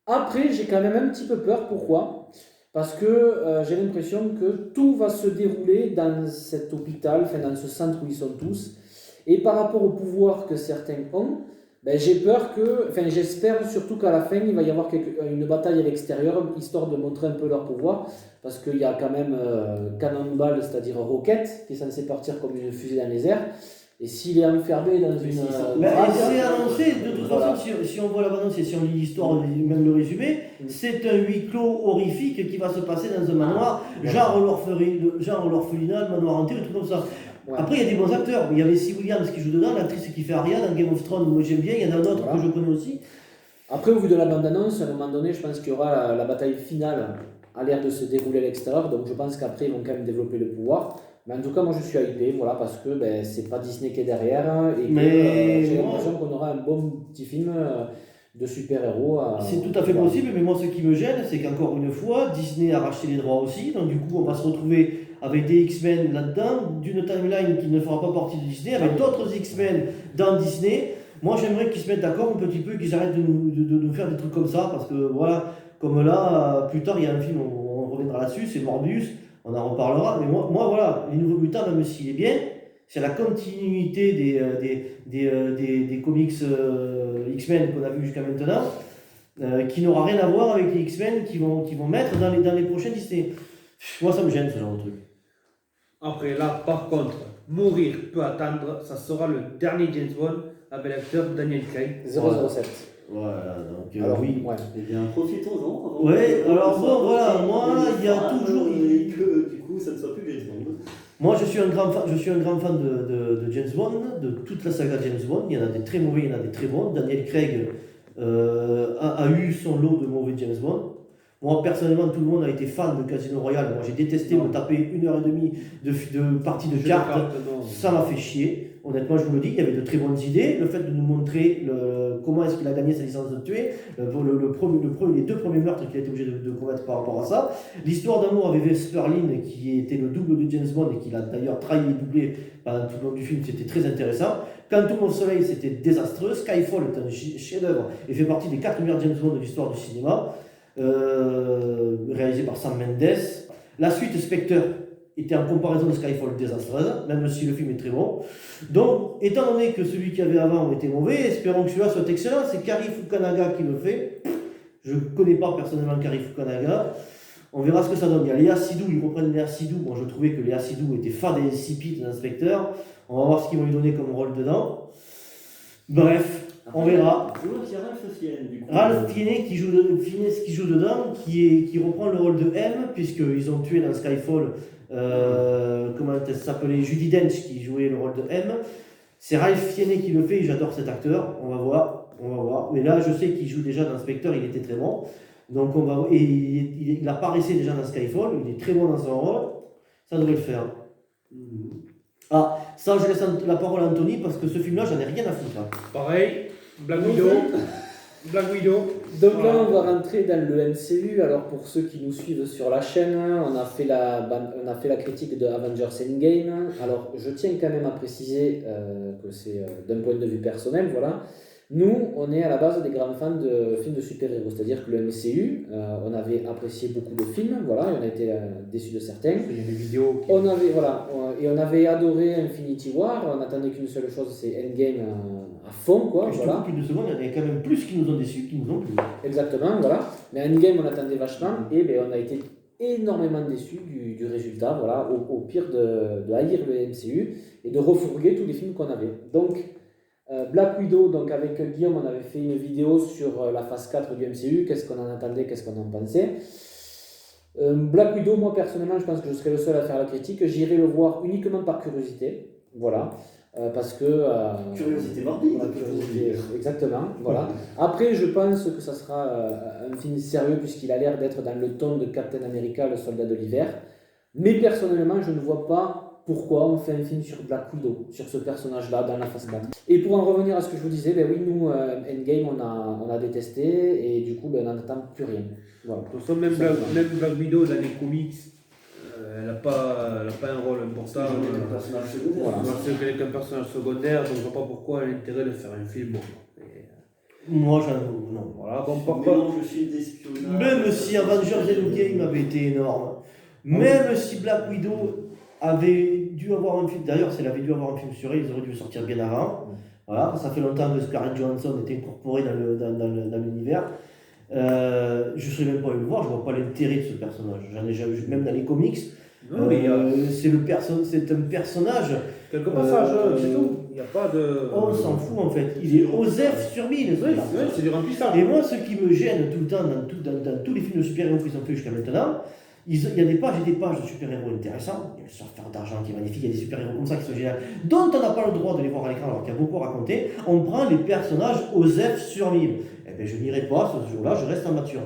Après, j'ai quand même un petit peu peur. Pourquoi? Parce que j'ai l'impression que tout va se dérouler dans cet hôpital, enfin dans ce centre où ils sont tous. Et par rapport au pouvoir que certains ont, ben, j'ai peur que, enfin j'espère surtout qu'à la fin, il va y avoir une bataille à l'extérieur, histoire de montrer un peu leur pouvoir. Parce qu'il y a quand même Cannonball, c'est-à-dire Rocket, qui est censé partir comme une fusée dans les airs. Et s'il est enfermé dans une... c'est annoncé, de toute façon, si on voit la bande-annonce et si on lit l'histoire, même le résumé, c'est un huis clos horrifique qui va se passer dans un manoir, genre l'orphelinat, le manoir hanté, un truc comme ça. Ouais. Après, il y a des bons acteurs. Il y avait C. Williams qui joue dedans, l'actrice qui fait Arya dans Game of Thrones, moi j'aime bien, il y en a d'autres que je connais aussi. Après, au vu de la bande-annonce, à un moment donné, je pense qu'il y aura la bataille finale à l'air de se dérouler à l'extérieur, donc je pense qu'après, ils vont quand même développer le pouvoir. Mais en tout cas, moi je suis hypé, voilà, parce que ben, c'est pas Disney qui est derrière et que j'ai l'impression qu'on aura un bon petit film de super-héros. C'est tout à fait possible, mais moi ce qui me gêne, c'est qu'encore une fois, Disney a racheté les droits aussi, donc du coup on va se retrouver avec des X-Men là-dedans, d'une timeline qui ne fera pas partie de Disney, avec d'autres X-Men dans Disney. Moi j'aimerais qu'ils se mettent d'accord un petit peu, qu'ils arrêtent de nous faire des trucs comme ça, parce que voilà, comme là, plus tard il y a un film, on reviendra là-dessus, c'est Morbius. On en reparlera, mais moi voilà, les Nouveaux Mutants, même s'il est bien, c'est la continuité des comics X-Men qu'on a vu jusqu'à maintenant, qui n'aura rien à voir avec les X-Men qui vont mettre dans les prochains Disney. Moi, ça me gêne ce genre de truc. Après, là, par contre, mourir peut attendre, ça sera le dernier James Bond avec l'acteur Daniel Craig. 007. Voilà, donc Alors, oui. Ouais. Eh bien, profitons-en. Ouais, alors bon, voilà, moi, il y a toujours... Et que du coup, ça ne soit plus James Bond. Moi, je suis un grand fan de James Bond, de toute la saga James Bond. Il y en a des très mauvais, il y en a des très bons. Daniel Craig a eu son lot de mauvais James Bond. Moi, personnellement, tout le monde a été fan de Casino Royale. Moi, j'ai détesté me taper 1h30 de partie de cartes. Ça m'a fait chier. Honnêtement, je vous le dis, il y avait de très bonnes idées. Le fait de nous montrer comment est-ce qu'il a gagné sa licence de tuer, les deux premiers meurtres qu'il a été obligé de commettre par rapport à ça. L'histoire d'amour avec Vesper Lynd, qui était le double de James Bond et qui l'a d'ailleurs trahi et doublé pendant tout le long du film, c'était très intéressant. Quantum of Solace, c'était désastreux. Skyfall est un chef-d'œuvre et fait partie des 4 meilleurs James Bond de l'histoire du cinéma, réalisé par Sam Mendes. La suite Spectre était en comparaison de Skyfall désastreuse, même si le film est très bon. Donc, étant donné que celui qu'il y avait avant était mauvais, espérons que celui-là soit excellent. C'est Cary Fukunaga qui le fait. Je ne connais pas personnellement Cary Fukunaga. On verra ce que ça donne. Il y a Léa Seydoux, ils reprennent Léa Seydoux. Moi, je trouvais que Léa Seydoux était fade et insipide d'inspecteur. On va voir ce qu'ils vont lui donner comme rôle dedans. Bref, on verra. Il y a Ralph Fiennes, du coup. Ralph Fiennes qui joue dedans, qui reprend le rôle de M, puisqu'ils ont tué dans Skyfall, comment elle s'appelait, Judi Dench qui jouait le rôle de M. C'est Ralph Fiennes qui le fait, et j'adore cet acteur, on va voir. Mais là, je sais qu'il joue déjà dans Spectre, il était très bon. Donc il apparaissait déjà dans Skyfall, il est très bon dans son rôle, ça devrait le faire. Ah, ça je laisse la parole à Anthony, parce que ce film-là, j'en ai rien à foutre. Hein. Pareil, Black Widow. Donc là, on va rentrer dans le MCU. Alors pour ceux qui nous suivent sur la chaîne, on a fait la critique de Avengers Endgame. Alors je tiens quand même à préciser que c'est d'un point de vue personnel, voilà. Nous, on est à la base des grands fans de films de super-héros, c'est-à-dire que le MCU, on avait apprécié beaucoup de films, voilà, et on a été déçus de certains. Il y a des vidéos. On avait adoré Infinity War, on n'attendait qu'une seule chose, c'est Endgame à fond, quoi. Je Voilà. trouve qu'il y a 2 secondes, il y en a quand même plus qui nous ont déçus qui nous ont plu. Exactement, voilà. Mais Endgame, on attendait vachement, et ben, on a été énormément déçus du résultat, voilà, au pire de haïr le MCU et de refourguer tous les films qu'on avait. Donc, Black Widow, donc avec Guillaume, on avait fait une vidéo sur la phase 4 du MCU, qu'est-ce qu'on en attendait, qu'est-ce qu'on en pensait. Black Widow, moi personnellement, je pense que je serai le seul à faire la critique. J'irai le voir uniquement par curiosité, voilà, parce que... Curiosité morbide. Curiosité, exactement, voilà. Après, je pense que ça sera un film sérieux, puisqu'il a l'air d'être dans le ton de Captain America, le soldat de l'hiver. Mais personnellement, je ne vois pas pourquoi on fait un film sur Black Widow, sur ce personnage-là dans la phase 4. Et pour en revenir à ce que je vous disais, ben oui, nous, Endgame, on a détesté et du coup, ben, on n'entend plus rien. Voilà. De toute façon, même Black Widow dans les comics, elle n'a pas un rôle important. Un personnage secondaire. Voilà. Moi, c'est qu'elle est qu'un personnage secondaire, donc je vois pas pourquoi elle a l'intérêt de faire un film. Bon, Moi, j'avoue, non. voilà, bon, par contre, Mélange de films d'espionnage. Même si Avengers Endgame avait été énorme, même si Black Widow avait dû avoir un film, d'ailleurs, si elle avait dû avoir un film sur elle, ils auraient dû le sortir bien avant. Voilà, ça fait longtemps que Scarlett Johansson était incorporée dans l'univers. Je ne serais même pas allé le voir, je ne vois pas l'intérêt de ce personnage. J'en ai jamais vu, même dans les comics. non, mais il y a C'est un personnage. quelques passages, c'est tout. Il n'y a pas de. On s'en fout en fait. Il est OSEF sur 1000. Oui, c'est du remplissage. Et moi, ce qui me gêne tout le temps dans tous les films de super-héros qu'ils ont fait jusqu'à maintenant, il y a des pages et des pages de super-héros intéressants. Il y a le surfeur d'argent qui est magnifique, il y a des super-héros comme ça qui sont géniaux, dont on n'a pas le droit de les voir à l'écran alors qu'il y a beaucoup à raconter. On prend les personnages OSEF sur 1000. Eh bien, je n'irai pas ce jour-là, je reste en mature.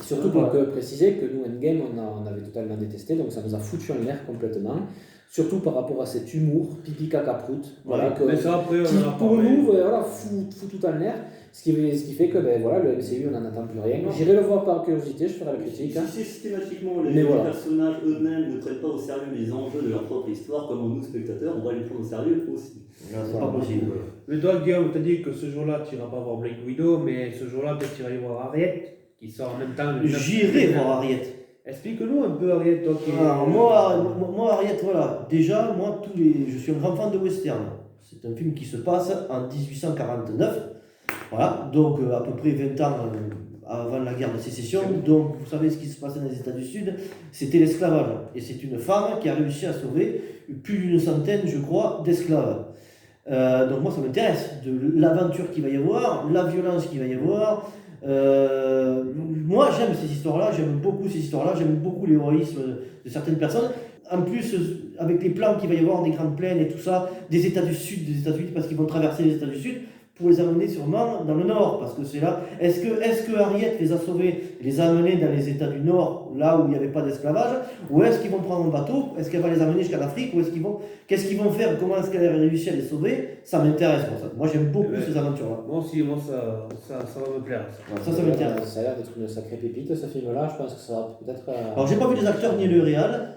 Surtout pour préciser que nous, Endgame, on avait totalement détesté, donc ça nous a foutu en l'air complètement. Surtout par rapport à cet humour, pipi caca prout, Voilà. Mais ça, après, qui on en a pour parlé. nous voilà, fout tout en l'air. Ce qui fait que ben, voilà, le MCU, on n'en attend plus rien. J'irai le voir par curiosité, je ferai la critique. Si Hein. systématiquement Mais les voilà. personnages eux-mêmes ne prennent pas au sérieux les enjeux de leur propre histoire, comme nous spectateurs, on va les prendre au sérieux aussi. C'est pas possible. Mais toi, Guillaume, t'as dit que ce jour-là, tu n'iras pas voir Black Widow, mais ce jour-là, peut-être tu iras aller voir Harriet, qui sort en même temps. J'irai voir Harriet. Explique-nous un peu Harriet, toi qui Alors, moi, Harriet, voilà. Déjà, moi, je suis un grand fan de western. C'est un film qui se passe en 1849. Voilà, donc à peu près 20 ans avant la guerre de sécession. Donc, vous savez ce qui se passait dans les États du Sud, c'était l'esclavage. Et c'est une femme qui a réussi à sauver plus d'une centaine, je crois, d'esclaves. Donc moi, ça m'intéresse, de l'aventure qu'il va y avoir, la violence qu'il va y avoir. Moi, j'aime ces histoires-là, j'aime beaucoup ces histoires-là, j'aime beaucoup l'héroïsme de certaines personnes. En plus, avec les plans qu'il va y avoir, des grandes plaines et tout ça, des États du Sud, des États-Unis, parce qu'ils vont traverser les États du Sud, pour les amener sûrement dans le Nord, parce que c'est là. Est-ce que Harriet les a sauvés, les a amenés dans les États du Nord, là où il n'y avait pas d'esclavage, ou est-ce qu'ils vont prendre un bateau, est-ce qu'elle va les amener jusqu'à l'Afrique, ou qu'est-ce qu'ils vont faire, comment est-ce qu'elle a réussi à les sauver? Ça m'intéresse, moi j'aime beaucoup ces aventures-là. Moi aussi, ça va me plaire. Ça m'intéresse. Ça a l'air d'être une sacrée pépite, ce film-là. Je pense que ça va peut-être. Alors, j'ai pas vu les acteurs ni le réal.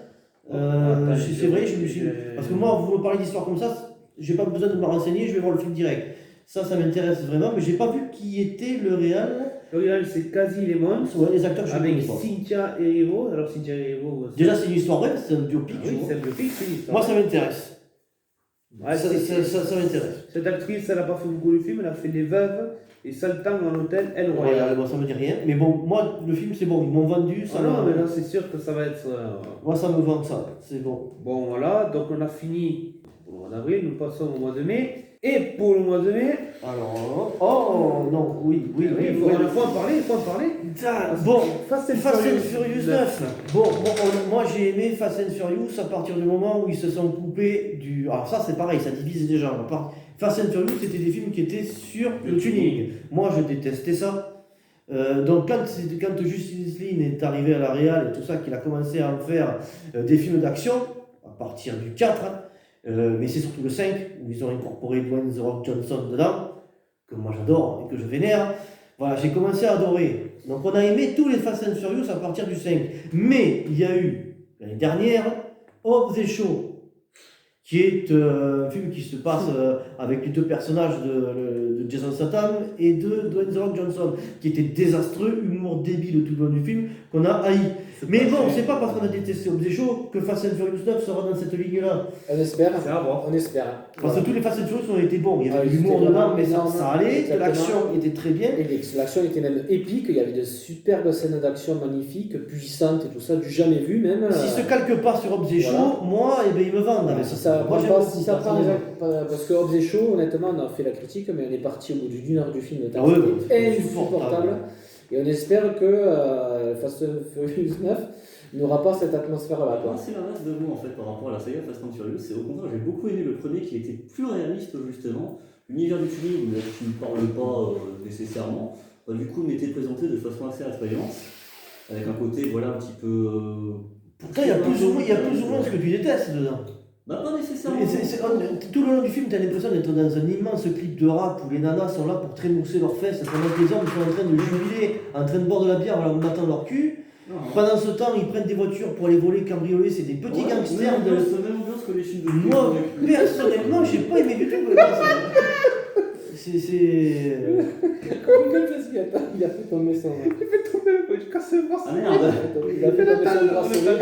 C'est vrai, je me suis. Parce que moi, vous me parlez d'histoires comme ça, j'ai pas besoin de me renseigner, je vais voir le film direct. Ça m'intéresse vraiment, mais j'ai pas vu qui était le réal. Le réal, c'est Kazi Lemon, Ouais, les acteurs, je avec connais pas. Cynthia Erivo. Alors, Cynthia Erivo, Déjà, c'est une histoire vraie, c'est un biopic. oui, je vois. c'est un biopic, c'est une histoire. Moi, ça m'intéresse. Ouais, Ça m'intéresse. cette actrice, elle n'a pas fait beaucoup de films, elle a fait Les Veuves et Saltan dans l'hôtel El Royal. Moi, ça me dit rien. Mais bon, moi, le film, c'est bon. Ils m'ont vendu. Ça Ah non, me- mais là, c'est sûr que ça va être. Moi, ça me vend ça. C'est bon. Bon, voilà, donc on a fini pour le mois d'avril, nous passons au mois de mai. Et pour le mois de mai, Alors. Oh, non, oui. il faut en parler. Bon. Fast and Fast and Furious Furious 9. Bon, moi j'ai aimé Fast and Furious à partir du moment où ils se sont coupés du. Alors ça c'est pareil, ça divise déjà. Fast and Furious c'était des films qui étaient sur le tuning. Moi je détestais ça. Donc quand Justin Lin est arrivé à la Real et tout ça, qu'il a commencé à en faire des films d'action, à partir du 4, mais c'est surtout le 5 où ils ont incorporé Dwayne The Rock Johnson dedans, que moi j'adore et que je vénère. Voilà, j'ai commencé à adorer. Donc on a aimé tous les Fast and Furious à partir du 5. Mais il y a eu, l'année dernière, Hobbs et Shaw, qui est un film qui se passe avec les deux personnages de Jason Statham et de Dwayne The Rock Johnson, qui était désastreux, humour débile tout le long du film, qu'on a haï. Mais bon, c'est pas parce qu'on a détesté Hobbs et Shaw que Fast and Furious 9 sera dans cette ligne-là. On espère. C'est à voir. On espère. Parce que tous les Fast and Furious ont été bons. Il y avait Ah, de l'humour c'était dedans, vraiment mais énorme. ça allait, Exactement. l'action était très bien. Et l'action était même épique, il y avait de superbes scènes d'action magnifiques, puissantes et tout ça, du jamais vu même. S'ils se calquent pas sur Hobbs et Shaw, Voilà. moi, eh ben, ils me vendent. Si ça moi, prend j'aime pas, beaucoup si ça prend personnellement. parce que Hobbs et Shaw, honnêtement, on a fait la critique, mais on est parti au bout d'une heure du film, Ah ouais, c'était insupportable. insupportable. Et on espère que Fast and Furious 9 n'aura pas cette atmosphère-là. Moi, c'est l'inverse de vous en fait par rapport à la saga Fast and Furious. C'est au contraire, j'ai beaucoup aimé le premier qui était plus réaliste justement. L'univers du tuning, qui ne parle pas nécessairement, du coup, m'était présenté de façon assez attrayante, avec un côté voilà un petit peu. Pourtant, il y a plus ou moins ce que tu détestes dedans. Bah, pas nécessairement. Tout le long du film, tu as l'impression d'être dans un immense clip de rap où les nanas sont là pour trémousser leurs fesses pendant que les hommes sont en train de jubiler, en train de boire de la bière en battant leur cul. Non. Pendant ce temps, ils prennent des voitures pour aller voler, cambrioler, c'est des petits gangsters. Même ambiance que les films de Moi, personnellement, j'ai pas aimé du tout. C'est. Il a fait tomber son. Il fait tomber, je casse le bras. Ah merde. Il a fait tomber son bracelet.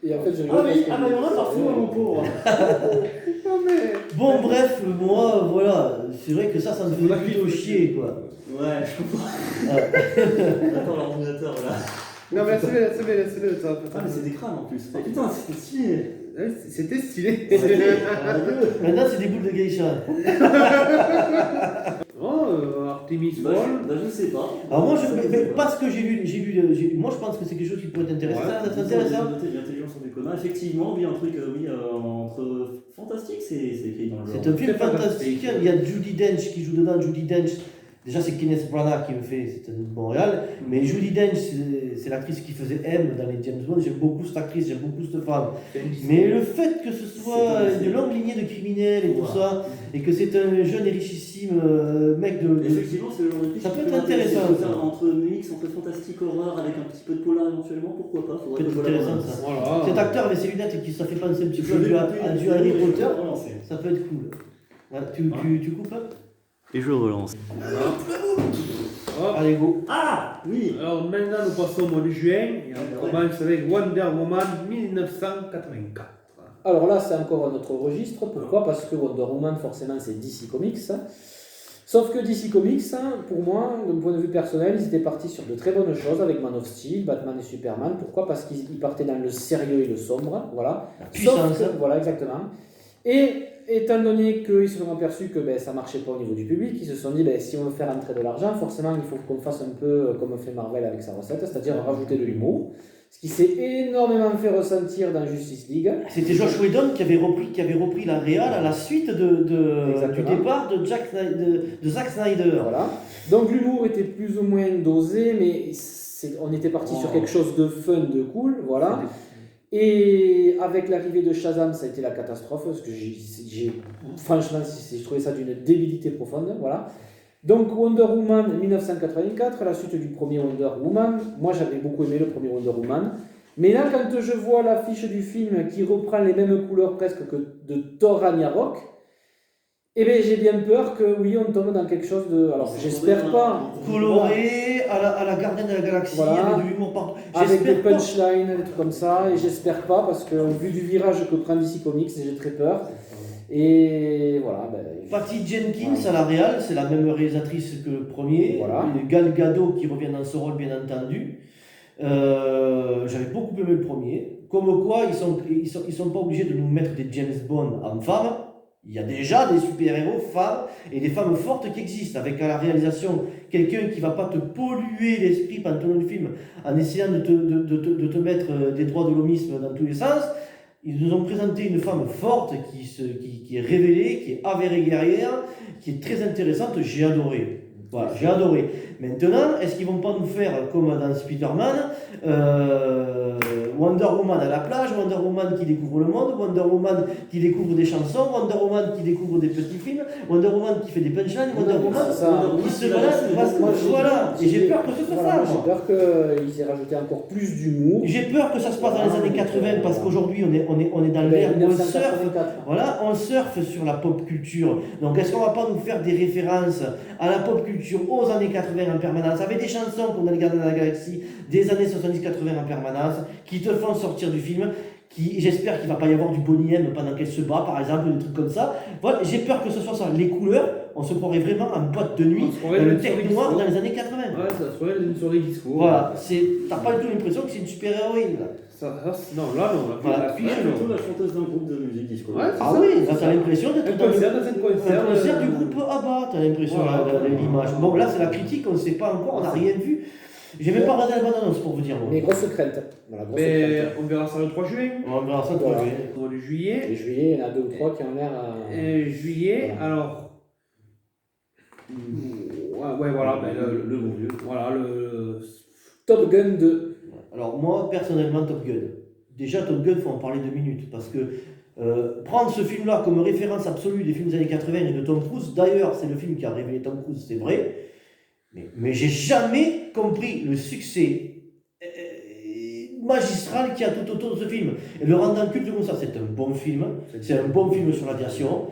Et en fait, je Ah oui, ah bah il y en a parfois, mon pauvre. Non mais. Bon, bref, moi, voilà, c'est vrai que ça me fait plutôt chier, quoi. Ouais, je comprends. Attends, l'ordinateur là. Non mais laisse-le, ça. Ah, mais c'est des crânes en plus. Oh, putain, c'était stylé. Ouais, c'était stylé. Maintenant, c'est des boules de geisha. Oh, Artemis Bah, Fowl. je sais pas. Alors, moi, pas ce que j'ai lu, moi, je pense que c'est quelque chose qui pourrait t'intéresser. Ouais. Ça t'intéresse, ça? Noté l'intelligence du commun. Effectivement, oui, un truc entre fantastique, c'est écrit dans le genre. C'est un film C'est fantastique. fantastique. Il y a Judi Dench qui joue dedans. Judi Dench, déjà c'est Kenneth Branagh qui me fait, c'est un Montréal. Mais Judi Dench, c'est l'actrice qui faisait M dans les James Bond. J'aime beaucoup cette actrice, j'aime beaucoup cette femme. Mais le fait que ce soit de longue lignée de criminels et tout ça, et que c'est un jeune et richissime mec de. Effectivement, c'est le genre de film Ça qui peut être m'intéresser. intéressant, ça. Entre mix, entre fantastique horreur avec un petit peu de polar éventuellement, pourquoi pas. Faudrait C'est que je vois la intéressant bande. ça. Voilà. Cet acteur avec ses lunettes qui ça fait penser un petit peu Je vais à du Harry Potter, relancer. ça peut être cool. Ouais, tu coupes là? Et je relance. Hop. Allez, go. Ah oui. Alors maintenant nous passons au mois de juin et on Ouais. commence avec Wonder Woman 1984. Alors là, c'est encore un autre registre. Pourquoi? Parce que Wonder Woman, forcément, c'est DC Comics. Sauf que DC Comics, pour moi, d'un point de vue personnel, ils étaient partis sur de très bonnes choses avec Man of Steel, Batman et Superman. Pourquoi? Parce qu'ils partaient dans le sérieux et le sombre. Voilà. Puissance. Sauf que- voilà, exactement. Et étant donné qu'ils se sont aperçus que ça ne marchait pas au niveau du public, ils se sont dit si on veut faire entrer de l'argent, forcément il faut qu'on fasse un peu comme fait Marvel avec sa recette, c'est-à-dire rajouter de l'humour. Ce qui s'est énormément fait ressentir dans Justice League. C'était Josh Whedon qui avait repris la réal à la suite du Exactement. départ de Zack Snyder. Voilà. Donc l'humour était plus ou moins dosé, mais on était parti sur quelque chose de fun, de cool, voilà. Et avec l'arrivée de Shazam, ça a été la catastrophe, parce que franchement, j'ai trouvé ça d'une débilité profonde, voilà. Donc Wonder Woman 1984, la suite du premier Wonder Woman. Moi, j'avais beaucoup aimé le premier Wonder Woman. Mais là, quand je vois l'affiche du film qui reprend les mêmes couleurs presque que de Thor Ragnarok, j'ai bien peur que oui, on tombe dans quelque chose de. Alors, j'espère pas. Coloré à la Gardien de la Galaxie, Voilà. avec de l'humour partout. Avec des J'espère pas. punchlines, des trucs comme ça, et j'espère pas parce que vu du virage que prend DC Comics, j'ai très peur. Et voilà. Patty Jenkins à la réal, c'est la même réalisatrice que le premier. Voilà. Et Gal Gadot qui revient dans ce rôle, bien entendu. J'avais beaucoup aimé le premier. Comme quoi, ils sont pas obligés de nous mettre des James Bond en femmes. Il y a déjà des super-héros femmes et des femmes fortes qui existent. Avec à la réalisation quelqu'un qui va pas te polluer l'esprit pendant tout le film en essayant de te mettre des droits de l'homisme dans tous les sens. Ils nous ont présenté une femme forte qui est révélée, qui est avérée guerrière, qui est très intéressante. J'ai adoré. Voilà, j'ai adoré. Maintenant, est-ce qu'ils vont pas nous faire comme dans Spider-Man, Wonder Woman à la plage, Wonder Woman qui découvre le monde, Wonder Woman qui découvre des chansons, Wonder Woman qui découvre des petits films, Wonder Woman qui fait des punchlines, Wonder Woman qui se balade. Voilà, et j'ai peur que ce soit ça. J'ai peur qu'ils aient rajouté encore plus d'humour. J'ai peur que ça se passe dans les années 80 parce qu'aujourd'hui on est dans l'ère où on surfe. Voilà, on surfe sur la pop culture. Donc est-ce qu'on va pas nous faire des références à la pop culture aux années 80 en permanence, avec des chansons comme dans les Gardiens de la Galaxie des années 70-80 en permanence, qui te font sortir du film, j'espère qu'il ne va pas y avoir du Bonnie M pendant qu'elle se bat par exemple, des trucs comme ça. Voilà, j'ai peur que ce soit ça. Les couleurs, on se croirait vraiment en boîte de nuit, le tech noir dans les années 80. Ouais, ça se croirait une soirée disco. Voilà, t'as pas du tout l'impression que c'est une super-héroïne là. Non, là non, Voilà. la fiche Plutôt non. la chanteuse d'un groupe de musique disco. Ouais, Ah oui, là t'as l'impression d'être Un concert, dans un concert. du groupe ABBA, t'as l'impression Voilà. là, l'image. Bon là c'est la critique, on ne sait pas encore, on n'a rien vu. J'ai même pas regardé la bande-annonce pour vous dire. Moi. Mais grosse crainte. Voilà, grosse Mais crainte. on verra ça le 3 juin. On verra ça Voilà. pour Au mois de juillet. Et juillet, il y en a 2 ou 3 qui ont l'air. Juillet, Voilà. alors. Ouais, voilà, Le bon vieux. voilà, le. Top Gun 2. Alors moi personnellement Top Gun. déjà Top Gun, il faut en parler 2 minutes, parce que prendre ce film-là comme référence absolue des films des années 80 et de Tom Cruise, d'ailleurs c'est le film qui a révélé Tom Cruise, c'est vrai, mais j'ai jamais compris le succès magistral qu'il y a tout autour de ce film. Et le rendre culte comme ça, c'est un bon film, c'est un bon film sur l'aviation.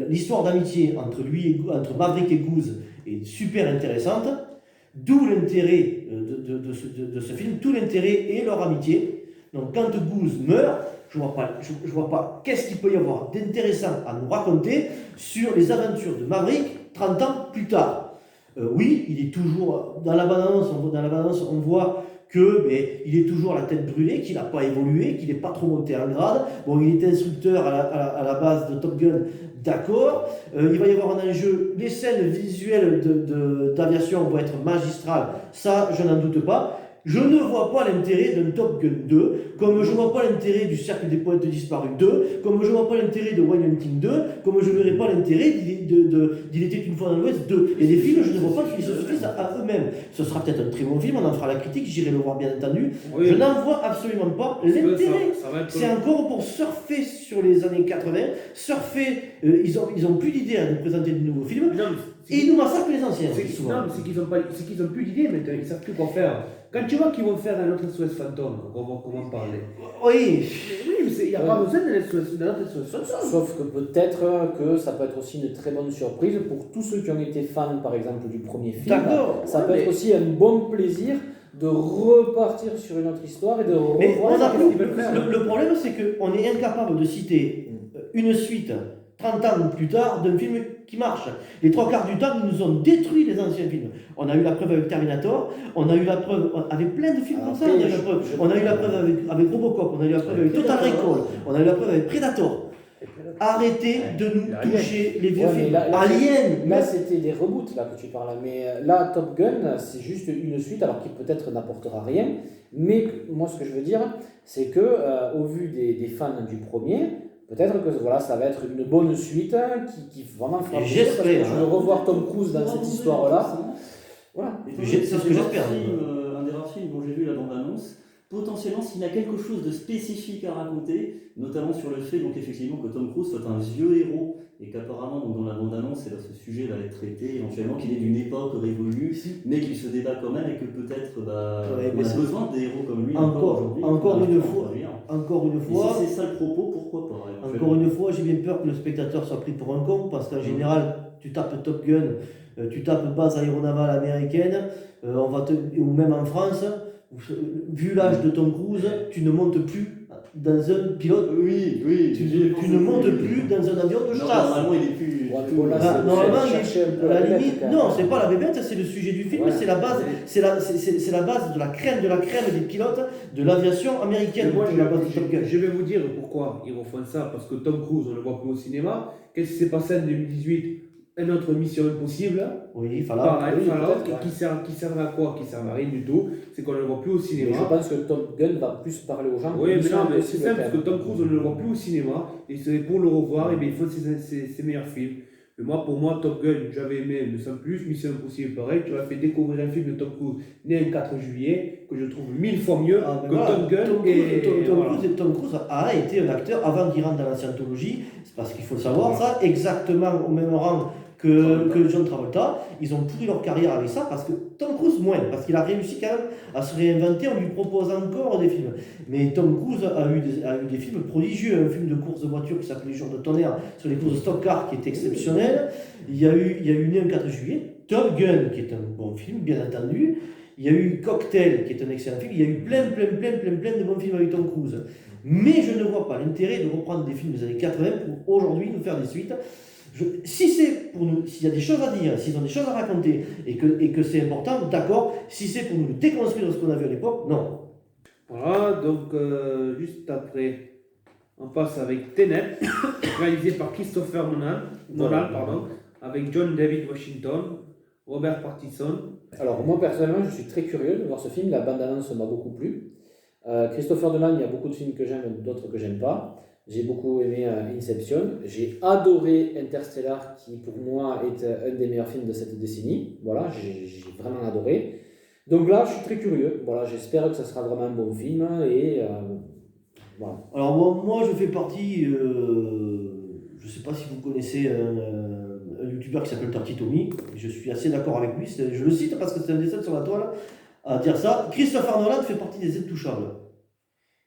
L'histoire d'amitié entre Maverick et Goose est super intéressante, d'où l'intérêt de ce film, tout l'intérêt et leur amitié. Donc quand Goose meurt, je vois pas qu'est-ce qu'il peut y avoir d'intéressant à nous raconter sur les aventures de Maverick 30 ans plus tard. Oui, il est toujours dans la bande-annonce, on voit que il est toujours la tête brûlée, qu'il n'a pas évolué, qu'il n'est pas trop monté en grade. Bon, il est instructeur à la base de Top Gun, d'accord. Il va y avoir un enjeu. Les scènes visuelles d'aviation vont être magistrales, ça, je n'en doute pas. Je ne vois pas l'intérêt d'un Top Gun 2, comme je ne vois pas l'intérêt du Cercle des Poètes Disparus 2, comme je ne vois pas l'intérêt de Wild Hunting 2, comme je ne verrai pas l'intérêt d'Il était une fois dans l'Ouest 2. Et les films, je ne vois pas qu'ils se suffisent à eux-mêmes. Ce sera peut-être un très bon film, on en fera la critique, j'irai le voir bien entendu. Oui. Je n'en vois absolument pas l'intérêt. C'est encore pour surfer sur les années 80, ils ont plus d'idées à nous présenter de nouveaux films, et ils nous massacrent les anciens. Non, mais c'est qu'ils ont plus d'idées maintenant, ils ne savent plus quoi faire. Quand tu vois qu'ils vont faire un autre SOS Fantôme, on va comment parler. Oui, mais il n'y a pas besoin d'un autre SOS Fantôme. Sauf que peut-être que ça peut être aussi une très bonne surprise pour tous ceux qui ont été fans, par exemple, du premier film. D'accord. Ça peut être aussi un bon plaisir de repartir sur une autre histoire et de revoir ce qu'ils veulent faire. Le problème, c'est qu'on est incapable de citer une suite 30 ans plus tard d'un film qui marche. Les 3/4 du temps, ils nous ont détruit les anciens films. On a eu la preuve avec Terminator, on a eu la preuve avec plein de films comme ça. On a eu la preuve avec Robocop, on a eu la preuve avec Total Recall, on a eu la preuve avec Predator. Arrêtez de nous toucher les vieux films. Alien. Là, c'était des reboots là que tu parles. Mais là, Top Gun, c'est juste une suite, alors qui peut-être n'apportera rien. Mais moi, ce que je veux dire, c'est que au vu des fans du premier, peut-être que voilà, ça va être une bonne suite qui vraiment fera plaisir. J'espère. Je veux revoir Tom Cruise dans cette histoire-là. Voilà. C'est ce que j'espère. Un des rares films dont j'ai vu la bande-annonce, potentiellement s'il a quelque chose de spécifique à raconter, notamment sur le fait donc effectivement que Tom Cruise soit un vieux héros et qu'apparemment dans la bande-annonce ce sujet va être traité, éventuellement qu'il est d'une époque révolue, mais qu'il se débat quand même et que peut-être on a besoin des héros comme lui aujourd'hui. Encore une fois. Et si c'est ça le propos, pourquoi pas. Encore une fois, j'ai bien peur que le spectateur soit pris pour un con, parce qu'en général, tu tapes Top Gun, tu tapes base aéronavale américaine, ou même en France, vu l'âge de Tom Cruise, tu ne montes plus dans un pilote. Oui. Tu ne montes plus dans un avion de chasse. Normalement, il est plus. Normalement, à la limite, non, c'est pas la bébête, c'est le sujet du film, c'est la base, c'est la base de la crème des pilotes de l'aviation américaine. Je vais vous dire pourquoi ils refont ça, parce que Tom Cruise, on ne le voit plus au cinéma. Qu'est-ce qui s'est passé en 2018? Une autre Mission Impossible. Oui, Fallout. Qui sert à quoi? Qui sert à rien du tout. C'est qu'on ne le voit plus au cinéma. Mais je pense que Top Gun va plus parler aux gens. Oui, mais non, mais c'est simple, parce que Tom Cruise, on ne le voit plus au cinéma. Et c'est pour le revoir, et bien il faut ses meilleurs films. Mais pour moi, Top Gun, j'avais aimé, mais sans plus. Mission Impossible, pareil. Tu m'as fait découvrir un film de Tom Cruise né le 4 juillet, que je trouve 1000 fois mieux que Top Gun. Tom Cruise a été un acteur avant qu'il rentre dans la scientologie. C'est parce qu'il faut le savoir, ça, exactement au même rang que John Travolta. Ils ont pourri leur carrière avec ça, parce que Tom Cruise moins, parce qu'il a réussi quand même à se réinventer, on lui propose encore des films. Mais Tom Cruise a eu des films prodigieux, un film de course de voiture qui s'appelait Les Jours de tonnerre sur les courses de stock car qui est exceptionnel. Il y a eu Né un 4 juillet, Top Gun qui est un bon film, bien entendu. Il y a eu Cocktail qui est un excellent film. Il y a eu plein de bons films avec Tom Cruise. Mais je ne vois pas l'intérêt de reprendre des films des années 80 pour aujourd'hui nous faire des suites. Si c'est pour nous, s'il y a des choses à dire, s'ils ont des choses à raconter et que c'est important, d'accord. Si c'est pour nous déconstruire ce qu'on a vu à l'époque, non. Voilà, donc juste après, on passe avec Tenet, réalisé par Christopher Nolan, avec John David Washington, Robert Pattinson. Alors moi personnellement, je suis très curieux de voir ce film. La bande-annonce m'a beaucoup plu. Christopher Nolan, il y a beaucoup de films que j'aime, d'autres que j'aime pas. J'ai beaucoup aimé Inception. J'ai adoré Interstellar, qui pour moi est un des meilleurs films de cette décennie. Voilà, j'ai vraiment adoré. Donc là, je suis très curieux. Voilà, j'espère que ça sera vraiment un bon film. Et voilà. Alors moi, je fais partie, je sais pas si vous connaissez un youtubeur qui s'appelle Dirty Tommy, je suis assez d'accord avec lui, je le cite parce que c'est un des seuls sur la toile à dire ça. Christopher Nolan fait partie des intouchables,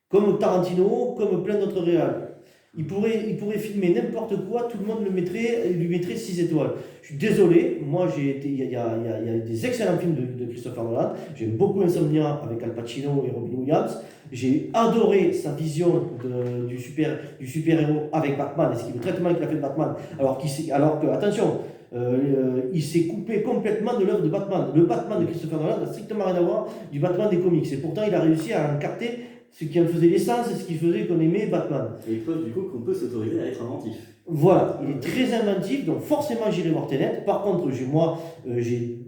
comme Tarantino, comme plein d'autres réals. Il pourrait filmer n'importe quoi, tout le monde lui mettrait 6 étoiles. Je suis désolé, moi il y a des excellents films de Christopher Nolan. J'aime beaucoup Insomnia avec Al Pacino et Robin Williams. J'ai adoré sa vision du super-héros avec Batman et le traitement qu'il a fait de Batman. Alors que, attention, il s'est coupé complètement de l'œuvre de Batman. Le Batman de Christopher Nolan n'a strictement rien à voir du Batman des comics. Et pourtant, il a réussi à en capter ce qui en faisait l'essence et ce qui faisait qu'on aimait Batman. Et preuve du coup qu'on peut s'autoriser à être inventif. Voilà, il est très inventif, donc forcément j'irai voir Tenet. Par contre, j'ai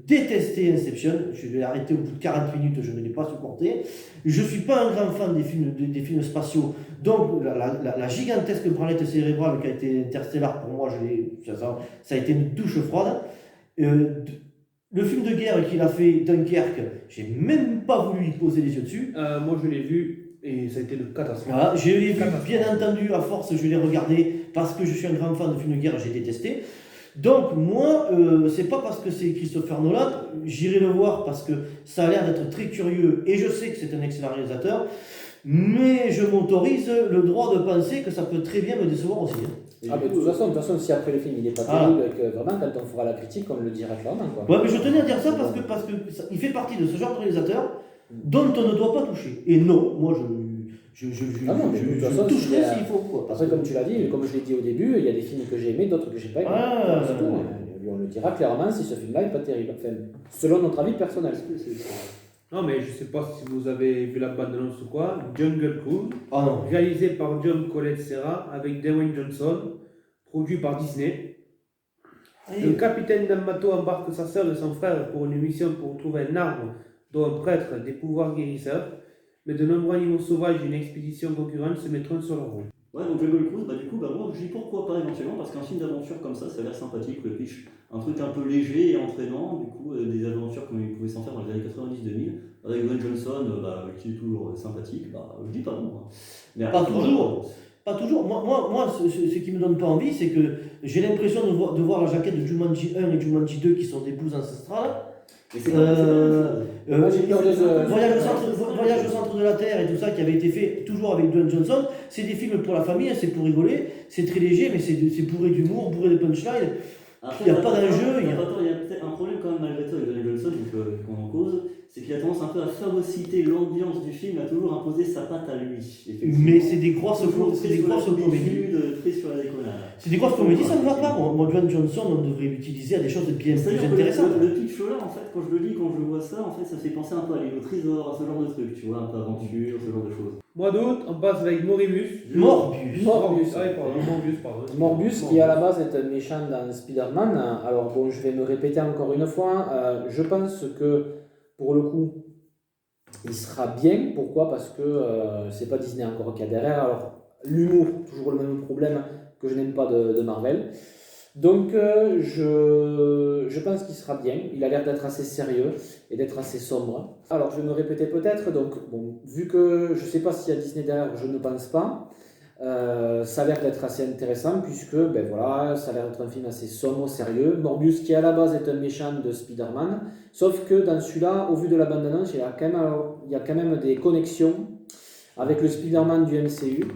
détesté Inception, je l'ai arrêté au bout de 40 minutes, je ne l'ai pas supporté. Je ne suis pas un grand fan des films spatiaux, donc la gigantesque branlette cérébrale qui a été Interstellar, pour moi, ça a été une douche froide. Le film de guerre qu'il a fait, Dunkerque, j'ai même pas voulu y poser les yeux dessus. Moi, je l'ai vu. Et ça a été une catastrophe. Voilà, je l'ai vu, bien entendu, à force, je l'ai regardé parce que je suis un grand fan de films de guerre, j'ai détesté. Donc, moi, c'est pas parce que c'est Christopher Nolan, j'irai le voir parce que ça a l'air d'être très curieux et je sais que c'est un excellent réalisateur, mais je m'autorise le droit de penser que ça peut très bien me décevoir aussi. Ah, mais de toute façon, si après le film il n'est pas terrible, vraiment, quand on fera la critique, on le dira clairement. Quoi. Ouais, mais je tenais à dire ça parce que il fait partie de ce genre de réalisateur dont on ne doit pas toucher. Et non, moi je toucherai s'il faut. Quoi. Après, comme tu l'as dit, comme je l'ai dit au début, il y a des films que j'ai aimés, d'autres que j'ai pas aimés. C'est tout. On le dira clairement si ce film-là n'est pas terrible. Enfin, selon notre avis personnel. Non, mais je sais pas si vous avez vu la bande-annonce ou quoi. Jungle Cruise, non. réalisé par John Collet-Serra avec Dwayne Johnson, produit par Disney. Le capitaine d'un bateau embarque sa sœur et son frère pour une mission pour trouver un arbre dont un prêtre des pouvoirs guérisseurs, mais de nombreux animaux sauvages et une expédition concurrente se mettront sur leur route. Ouais, donc Jungle Cruise, du coup, moi je dis pourquoi pas éventuellement, parce qu'un film d'aventure comme ça a l'air sympathique, le pitch, un truc un peu léger et entraînant, du coup, des aventures comme il pouvait s'en faire dans les années 90-2000, avec Dwayne Johnson, qui est toujours sympathique, je dis pas non. Hein. Mais pas toujours. Pas toujours. Moi ce qui me donne pas envie, c'est que j'ai l'impression de voir la jaquette de Jumanji 1 et Jumanji 2 qui sont des bouses ancestrales. Voyage au centre de la Terre et tout ça qui avait été fait toujours avec Dwayne Johnson, c'est des films pour la famille, c'est pour rigoler, c'est très léger, mais c'est bourré d'humour, bourré de punchline. Il n'y a pas d'enjeu. Il y a peut-être un problème quand même malgré tout avec Dwayne Johnson, qu'on en cause, c'est qu'il a tendance un peu à phagocyter l'ambiance du film, à toujours imposer sa patte à lui. Mais c'est des grosses comédies. Très sur la déconnade. C'est des grosses comédies, ça ne va pas. Moi, Dwayne Johnson, on devrait l'utiliser à des choses bien plus intéressantes. Le pitch là, en fait, quand je le lis, quand je vois ça, en fait, ça fait penser un peu à l'île au trésor, à ce genre de truc, tu vois, un peu aventure, ce genre de choses. Mois d'août, on passe avec Morbius, qui à la base est un méchant dans Spider-Man. Alors bon, je vais me répéter encore une fois. Je pense que pour le coup, il sera bien. Pourquoi ? Parce que c'est pas Disney encore qui a derrière. Alors l'humour, toujours le même problème que je n'aime pas de Marvel. Donc je pense qu'il sera bien. Il a l'air d'être assez sérieux et d'être assez sombre. Alors je vais me répéter peut-être. Donc bon, vu que je ne sais pas s'il y a Disney derrière, je ne pense pas. Ça a l'air d'être assez intéressant puisque ça a l'air d'être un film assez sombre, sérieux. Morbius qui à la base est un méchant de Spider-Man, sauf que dans celui-là, au vu de la bande-annonce, il y a quand même des connexions avec le Spider-Man du MCU.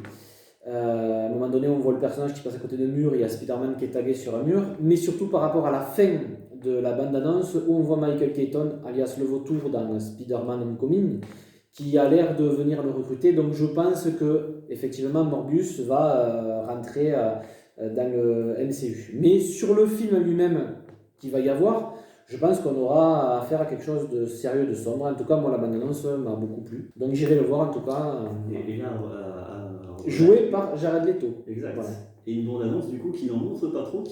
À un moment donné, on voit le personnage qui passe à côté d'un mur, il y a Spider-Man qui est tagué sur un mur, mais surtout par rapport à la fin de la bande-annonce où on voit Michael Keaton, alias le vautour dans Spider-Man Homecoming, qui a l'air de venir le recruter. Donc je pense que effectivement Morbius va rentrer dans le MCU. Mais sur le film lui-même qu'il va y avoir, je pense qu'on aura affaire à quelque chose de sérieux, de sombre. En tout cas, moi la bande-annonce m'a beaucoup plu. Donc j'irai le voir en tout cas. Et là, joué par Jared Leto. Exact. Voilà. Et une bande-annonce du coup qui n'en montre pas trop,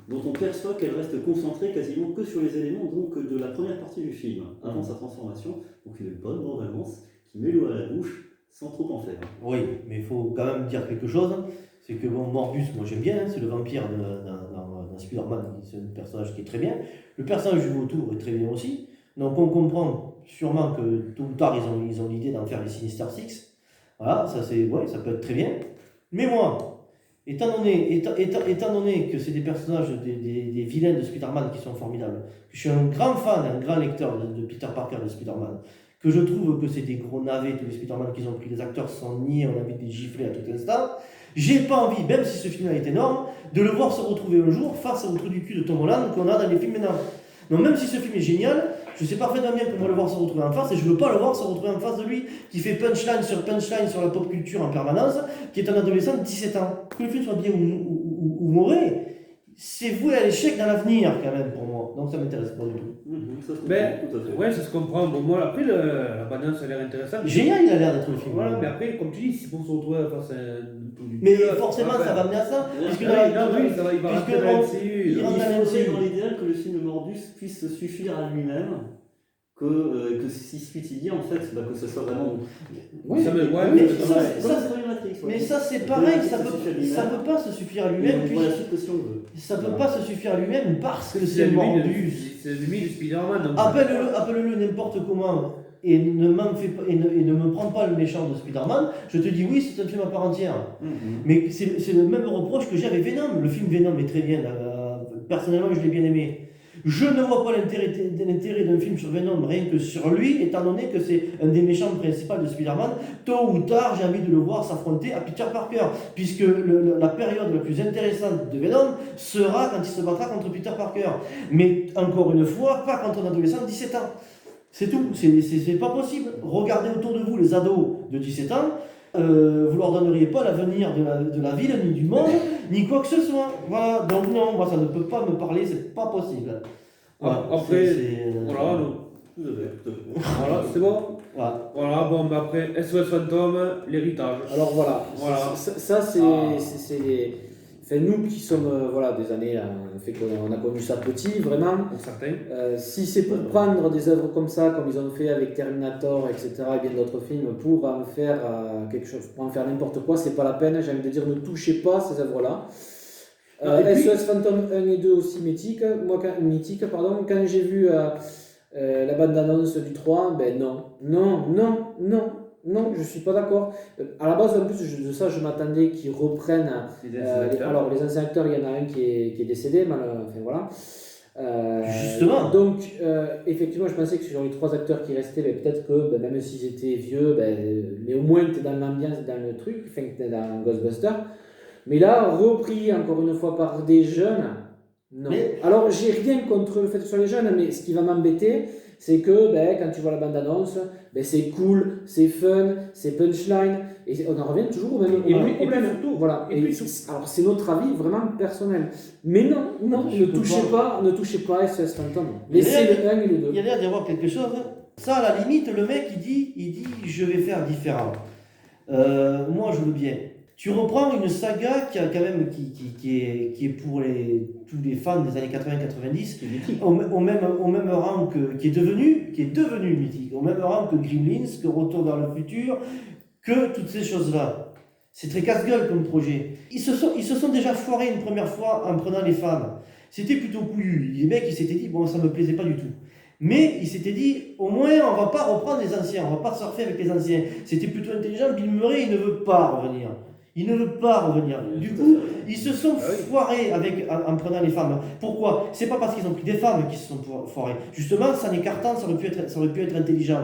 dont on perçoit qu'elle reste concentrée quasiment que sur les éléments donc, de la première partie du film, avant sa transformation. Donc une bonne bande-annonce qui met l'eau à la bouche sans trop en faire. Oui, mais il faut quand même dire quelque chose, c'est que Morbius, moi j'aime bien, c'est le vampire dans Spider-Man, c'est un personnage qui est très bien. Le personnage du vautour est très bien aussi. Donc on comprend sûrement que tôt ou tard ils ont l'idée d'en faire les Sinister Six. Voilà, ça peut être très bien. Mais moi, étant donné que c'est des personnages, des vilains de Spider-Man qui sont formidables, que je suis un grand fan, un grand lecteur de Peter Parker de Spider-Man, que je trouve que c'est des gros navets, tous les Spider-Man qu'ils ont pris, les acteurs sont niais, on a envie de les gifler à tout instant, j'ai pas envie, même si ce film-là est énorme, de le voir se retrouver un jour face au trou du cul de Tom Holland qu'on a dans les films maintenant. Donc même si ce film est génial, je sais parfaitement bien qu'on va le voir se retrouver en face, et je veux pas le voir se retrouver en face de lui, qui fait punchline sur la pop culture en permanence, qui est un adolescent de 17 ans. Que le film soit bien ou mauvais, c'est voué à l'échec dans l'avenir quand même pour moi. Donc ça m'intéresse pas du tout. Ça se comprend, Mais, tout à fait. ouais, ça se comprend. Bon, moi, après, la banane, ça a l'air intéressant. Génial, il a l'air d'être le film. Voilà, mais après, comme tu dis, si on se retrouve face à un tout du Mais cul, forcément, enfin, ça va amener à ça. Puisque oui, dans la- non, oui, ça va, il va puisque rentrer dans on- le MCU. il rentre dans le Il faudrait MCU. dans l'idéal que le film Morbus puisse se suffire à lui-même, que si suite il dit en fait, que ce soit vraiment. Oui, Ça me- ouais, mais mais ça, ouais. c'est- Comme le premier Matrix, ouais. Mais ça c'est Le pareil, Matrix ça se suffit à lui-même. peut pas se suffire à Mais lui-même, on voit la suite que si on veut. ça peut pas se suffire à lui-même parce que C'est c'est Morbus. C'est l'ennemi de Spider-Man. donc- Appelle-le n'importe comment et ne me prends pas le méchant de Spider-Man, je te dis oui, c'est un film à part entière. Mais c'est le même reproche que j'ai avec Venom. Le film Venom est très bien, personnellement je l'ai bien aimé. Je ne vois pas l'intérêt d'un film sur Venom, rien que sur lui, étant donné que c'est un des méchants principaux de Spider-Man. Tôt ou tard, j'ai envie de le voir s'affronter à Peter Parker, puisque la période la plus intéressante de Venom sera quand il se battra contre Peter Parker. Mais encore une fois, pas contre un adolescent de 17 ans. C'est tout, c'est pas possible. Regardez autour de vous les ados de 17 ans, vous leur donneriez pas l'avenir de la ville, ni du monde, ni quoi que ce soit. Voilà, donc non, moi ça ne peut pas me parler, c'est pas possible. Voilà, Après, c'est, voilà, donc, Tout à fait, tout à fait. voilà, c'est bon. voilà. Voilà, bon, bah après, SOS Fantôme, l'héritage. Alors voilà, Voilà. ça c'est Ah. enfin, nous qui sommes voilà, des années, fait qu'on a connu ça petit, vraiment. Pour certains. Si c'est pour prendre des œuvres comme ça, comme ils ont fait avec Terminator, etc., et bien d'autres films, pour en faire quelque chose, pour en faire n'importe quoi, c'est pas la peine. J'ai envie de dire, ne touchez pas ces œuvres-là. Et puis- SOS Phantom 1 et 2 aussi mythiques. Moi, quand j'ai vu la bande-annonce du 3, ben non, je suis pas d'accord. À la base, en plus de ça, je m'attendais qu'ils reprennent. Les acteurs. Alors, les anciens acteurs, il y en a un qui est décédé, enfin voilà. Justement. Donc, effectivement, je pensais que sur les 3 acteurs qui restaient, ben, peut-être que même s'ils étaient vieux, mais au moins tu es dans l'ambiance, dans le truc, enfin, tu es dans Ghostbusters. Mais là, repris encore une fois par des jeunes, non. Mais- Alors, j'ai rien contre le fait que ce soit les jeunes, mais ce qui va m'embêter, c'est que quand tu vois la bande-annonce, c'est cool, c'est fun, c'est punchline, et on en revient toujours au même Et au puis- même problème. et puis surtout- Voilà. et Et puis alors, c'est notre avis vraiment personnel. Mais non, Je ne touchez pas à SOS Phantom. Laissez le 1 et le 2. Il y a l'air d'y avoir quelque chose. Ça, à la limite, le mec, il dit je vais faire différent. Moi, je veux bien. Tu reprends une saga qui a quand même qui est pour tous les fans des années 80-90 C'est mythique. au même rang qui est devenu mythique, au même rang que Gremlins, que Retour vers le futur, que toutes ces choses-là. C'est très casse-gueule comme projet. Ils se sont déjà foirés une première fois en prenant les femmes. C'était plutôt couillu. Les mecs, ils s'étaient dit, bon, ça me plaisait pas du tout. Mais ils s'étaient dit, au moins, on va pas reprendre les anciens, on va pas surfer avec les anciens. C'était plutôt intelligent. Bill Murray, il ne veut pas revenir. Il ne veut pas revenir. Du coup, ils se sont foirés en prenant les femmes. Pourquoi? C'est pas parce qu'ils ont pris des femmes qu'ils se sont foirés. Justement, ça en écartant, ça aurait pu être intelligent.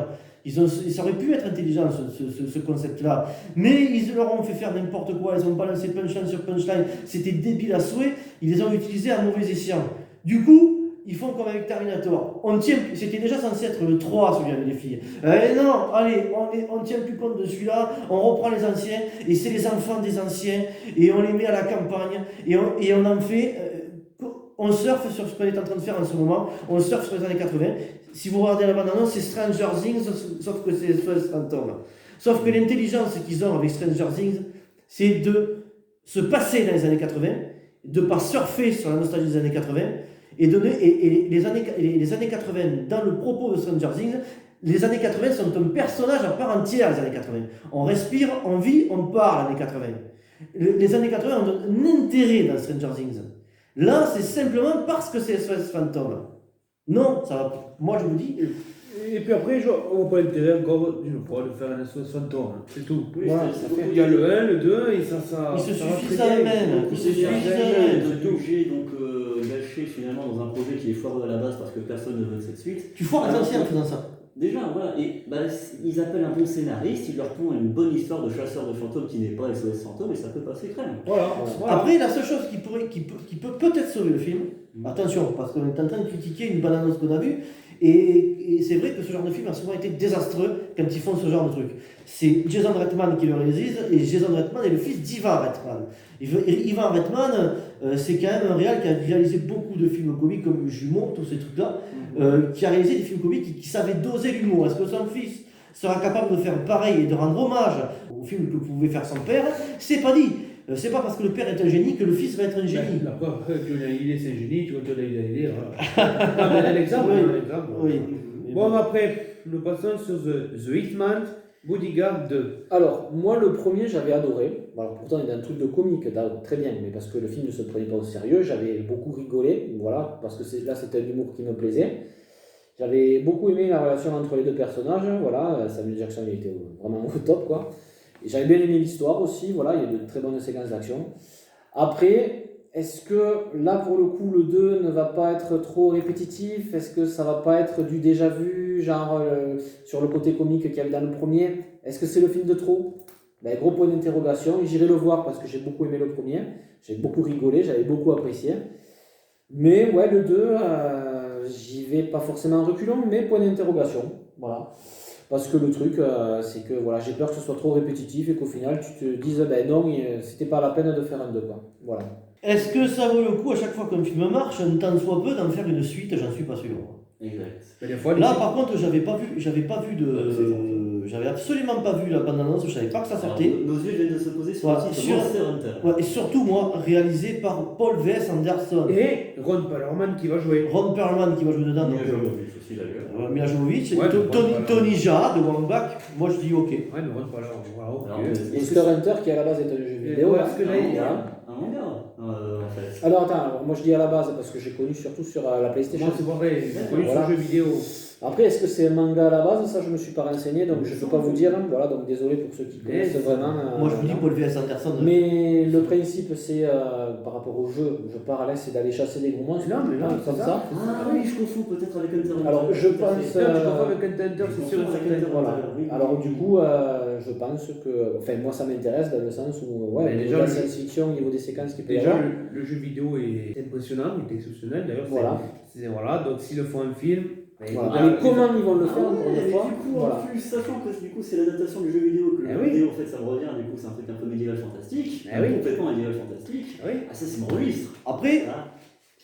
Ça aurait pu être intelligent ce concept-là. Mais ils leur ont fait faire n'importe quoi. Ils ont balancé punchline sur punchline. C'était débile à souhait. Ils les ont utilisés à mauvais escient. Du coup, ils font comme avec Terminator. C'était déjà censé être le 3, celui avec les filles. Non, allez, on tient plus compte de celui-là, on reprend les anciens, et c'est les enfants des anciens, et on les met à la campagne, et on en fait... on surfe sur ce qu'on est en train de faire en ce moment, on surfe sur les années 80. Si vous regardez la bande-annonce, c'est Stranger Things, sauf que c'est SOS Phantom. Sauf que l'intelligence qu'ils ont avec Stranger Things, c'est de se passer dans les années 80, de ne pas surfer sur la nostalgie des années 80, et les années 80, dans le propos de Stranger Things, les années 80 sont un personnage à part entière, les années 80. On respire, on vit, on parle, les années 80. Les années 80 ont un intérêt dans Stranger Things. Là, c'est simplement parce que c'est SOS Phantom. Non, ça va. Moi, je vous dis, Et puis après, on voit pas l'intérêt encore d'une fois de faire un S60 ans, hein. C'est tout. Oui, Voilà, c'est ça beaucoup fait- Il y a le 1, le 2, et ça ils se ça va suffisent très à bien. eux-mêmes. Ils se suffisent à eux-mêmes. de budget donc lâché finalement dans un projet qui est foireux à la base parce que personne ne veut de cette suite. Tu foires les anciens en faisant ça. Déjà, voilà, et bah, ils appellent un bon scénariste, ils leur font une bonne histoire de chasseur de fantômes qui n'est pas SOS Fantôme et ça peut passer crème. Voilà. Après, la seule chose qui peut peut-être sauver le film, attention, parce qu'on est en train de critiquer une bande-annonce qu'on a vue, et c'est vrai que ce genre de film a souvent été désastreux quand ils font ce genre de truc. C'est Jason Reitman qui le réalise, et Jason Reitman est le fils d'Ivan Reitman. Ivan Reitman, c'est quand même un réal qui a réalisé beaucoup de films comiques comme Jumeaux, tous ces trucs-là, qui a réalisé des films comiques qui savaient doser l'humour. Est-ce que son fils sera capable de faire pareil et de rendre hommage au film que pouvait faire son père? C'est pas dit. C'est pas parce que le père est un génie que le fils va être un génie. La preuve, Johnny Hallyday c'est un génie, tu vois Johnny Hallyday, voilà. Non, mais l'exemple, Oui. l'exemple. Oui. Bon, après, nous passons sur The Hitman, Bodyguard 2. Alors, moi, le premier, j'avais adoré. Alors, pourtant, il y a un truc de comique, très bien, mais parce que le film ne se prenait pas au sérieux, j'avais beaucoup rigolé, voilà, parce que là, c'était un humour qui me plaisait. J'avais beaucoup aimé la relation entre les deux personnages, voilà, Samuel Jackson, il était vraiment au top, quoi. Et j'avais bien aimé l'histoire aussi, voilà, il y a de très bonnes séquences d'action. Après, est-ce que là, pour le coup, le 2 ne va pas être trop répétitif? Est-ce que ça va pas être du déjà vu, genre sur le côté comique qu'il y avait dans le premier? Est-ce que c'est le film de trop? Ben, gros point d'interrogation. J'irai le voir parce que j'ai beaucoup aimé le premier. J'ai beaucoup rigolé, j'avais beaucoup apprécié. Mais ouais, le 2, j'y vais pas forcément en reculant, mais point d'interrogation. Voilà. Parce que le truc, c'est que voilà, j'ai peur que ce soit trop répétitif et qu'au final, tu te dises, ben non, c'était pas la peine de faire un 2, quoi. Voilà. Est-ce que ça vaut le coup à chaque fois qu'un film marche, un tant soit peu, d'en faire une suite? J'en suis pas sûr. Exact. Mais des fois, Là, par contre, j'avais absolument pas vu la bande-annonce, je savais pas que ça Alors, sortait. nos yeux viennent de se poser sur Ouais, le titre sur- Monster Hunter. Ouais, et surtout, moi, réalisé par Paul V.S. Anderson. Et Ron Perlman qui va jouer. Ron Perlman qui va jouer dedans. Donc, aussi d'ailleurs. Mila Jovovich, Ouais, Tony Jaa de One Back. Moi, je dis ok. Ouais, mais Ron Perlman, voilà, ok. Alors, Monster Hunter, qui à la base est un jeu vidéo. ouais, parce que là, il y a- Voilà. un manga, en fait. Alors attends, moi je dis à la base parce que j'ai connu surtout sur la PlayStation. Moi, c'est pas vrai, j'ai connu Voilà. ce jeu vidéo. Après, est-ce que c'est un manga à la base? Ça, je me suis pas renseigné, donc je peux pas vous dire. Voilà, donc désolé pour ceux qui connaissent vraiment. Moi, je vous dis non. Paul V.S. Anderson. Mais le principe, c'est par rapport au jeu, je parle, c'est d'aller chasser des gros monstres. Non, mais non, comme c'est ça. Ah oui, je confonds peut-être avec Hunter x Hunter. Alors, je pense. Non, tu confonds avec un Hunter, c'est sûr. Avec certain. Hunter x Voilà. Hunter, oui. Alors du coup, je pense que, enfin moi ça m'intéresse dans le sens où, ouais, Mais au niveau déjà, de la le- science-fiction, au niveau des séquences qui peut y Déjà, avoir. le jeu vidéo est impressionnant, il est exceptionnel d'ailleurs. Voilà. Voilà, donc s'ils le font un film. Voilà. il y a- Mais comment ils vont le Ah faire ouais, encore une mais fois? du coup, Voilà. en plus, sachant que du coup, c'est l'adaptation du jeu vidéo, que le Ah jeu oui. vidéo, en fait, ça me revient, du coup, c'est un truc un peu médiéval fantastique, Ah oui. complètement médiéval fantastique. Ah oui. Ah, ça, c'est mon registre. Après,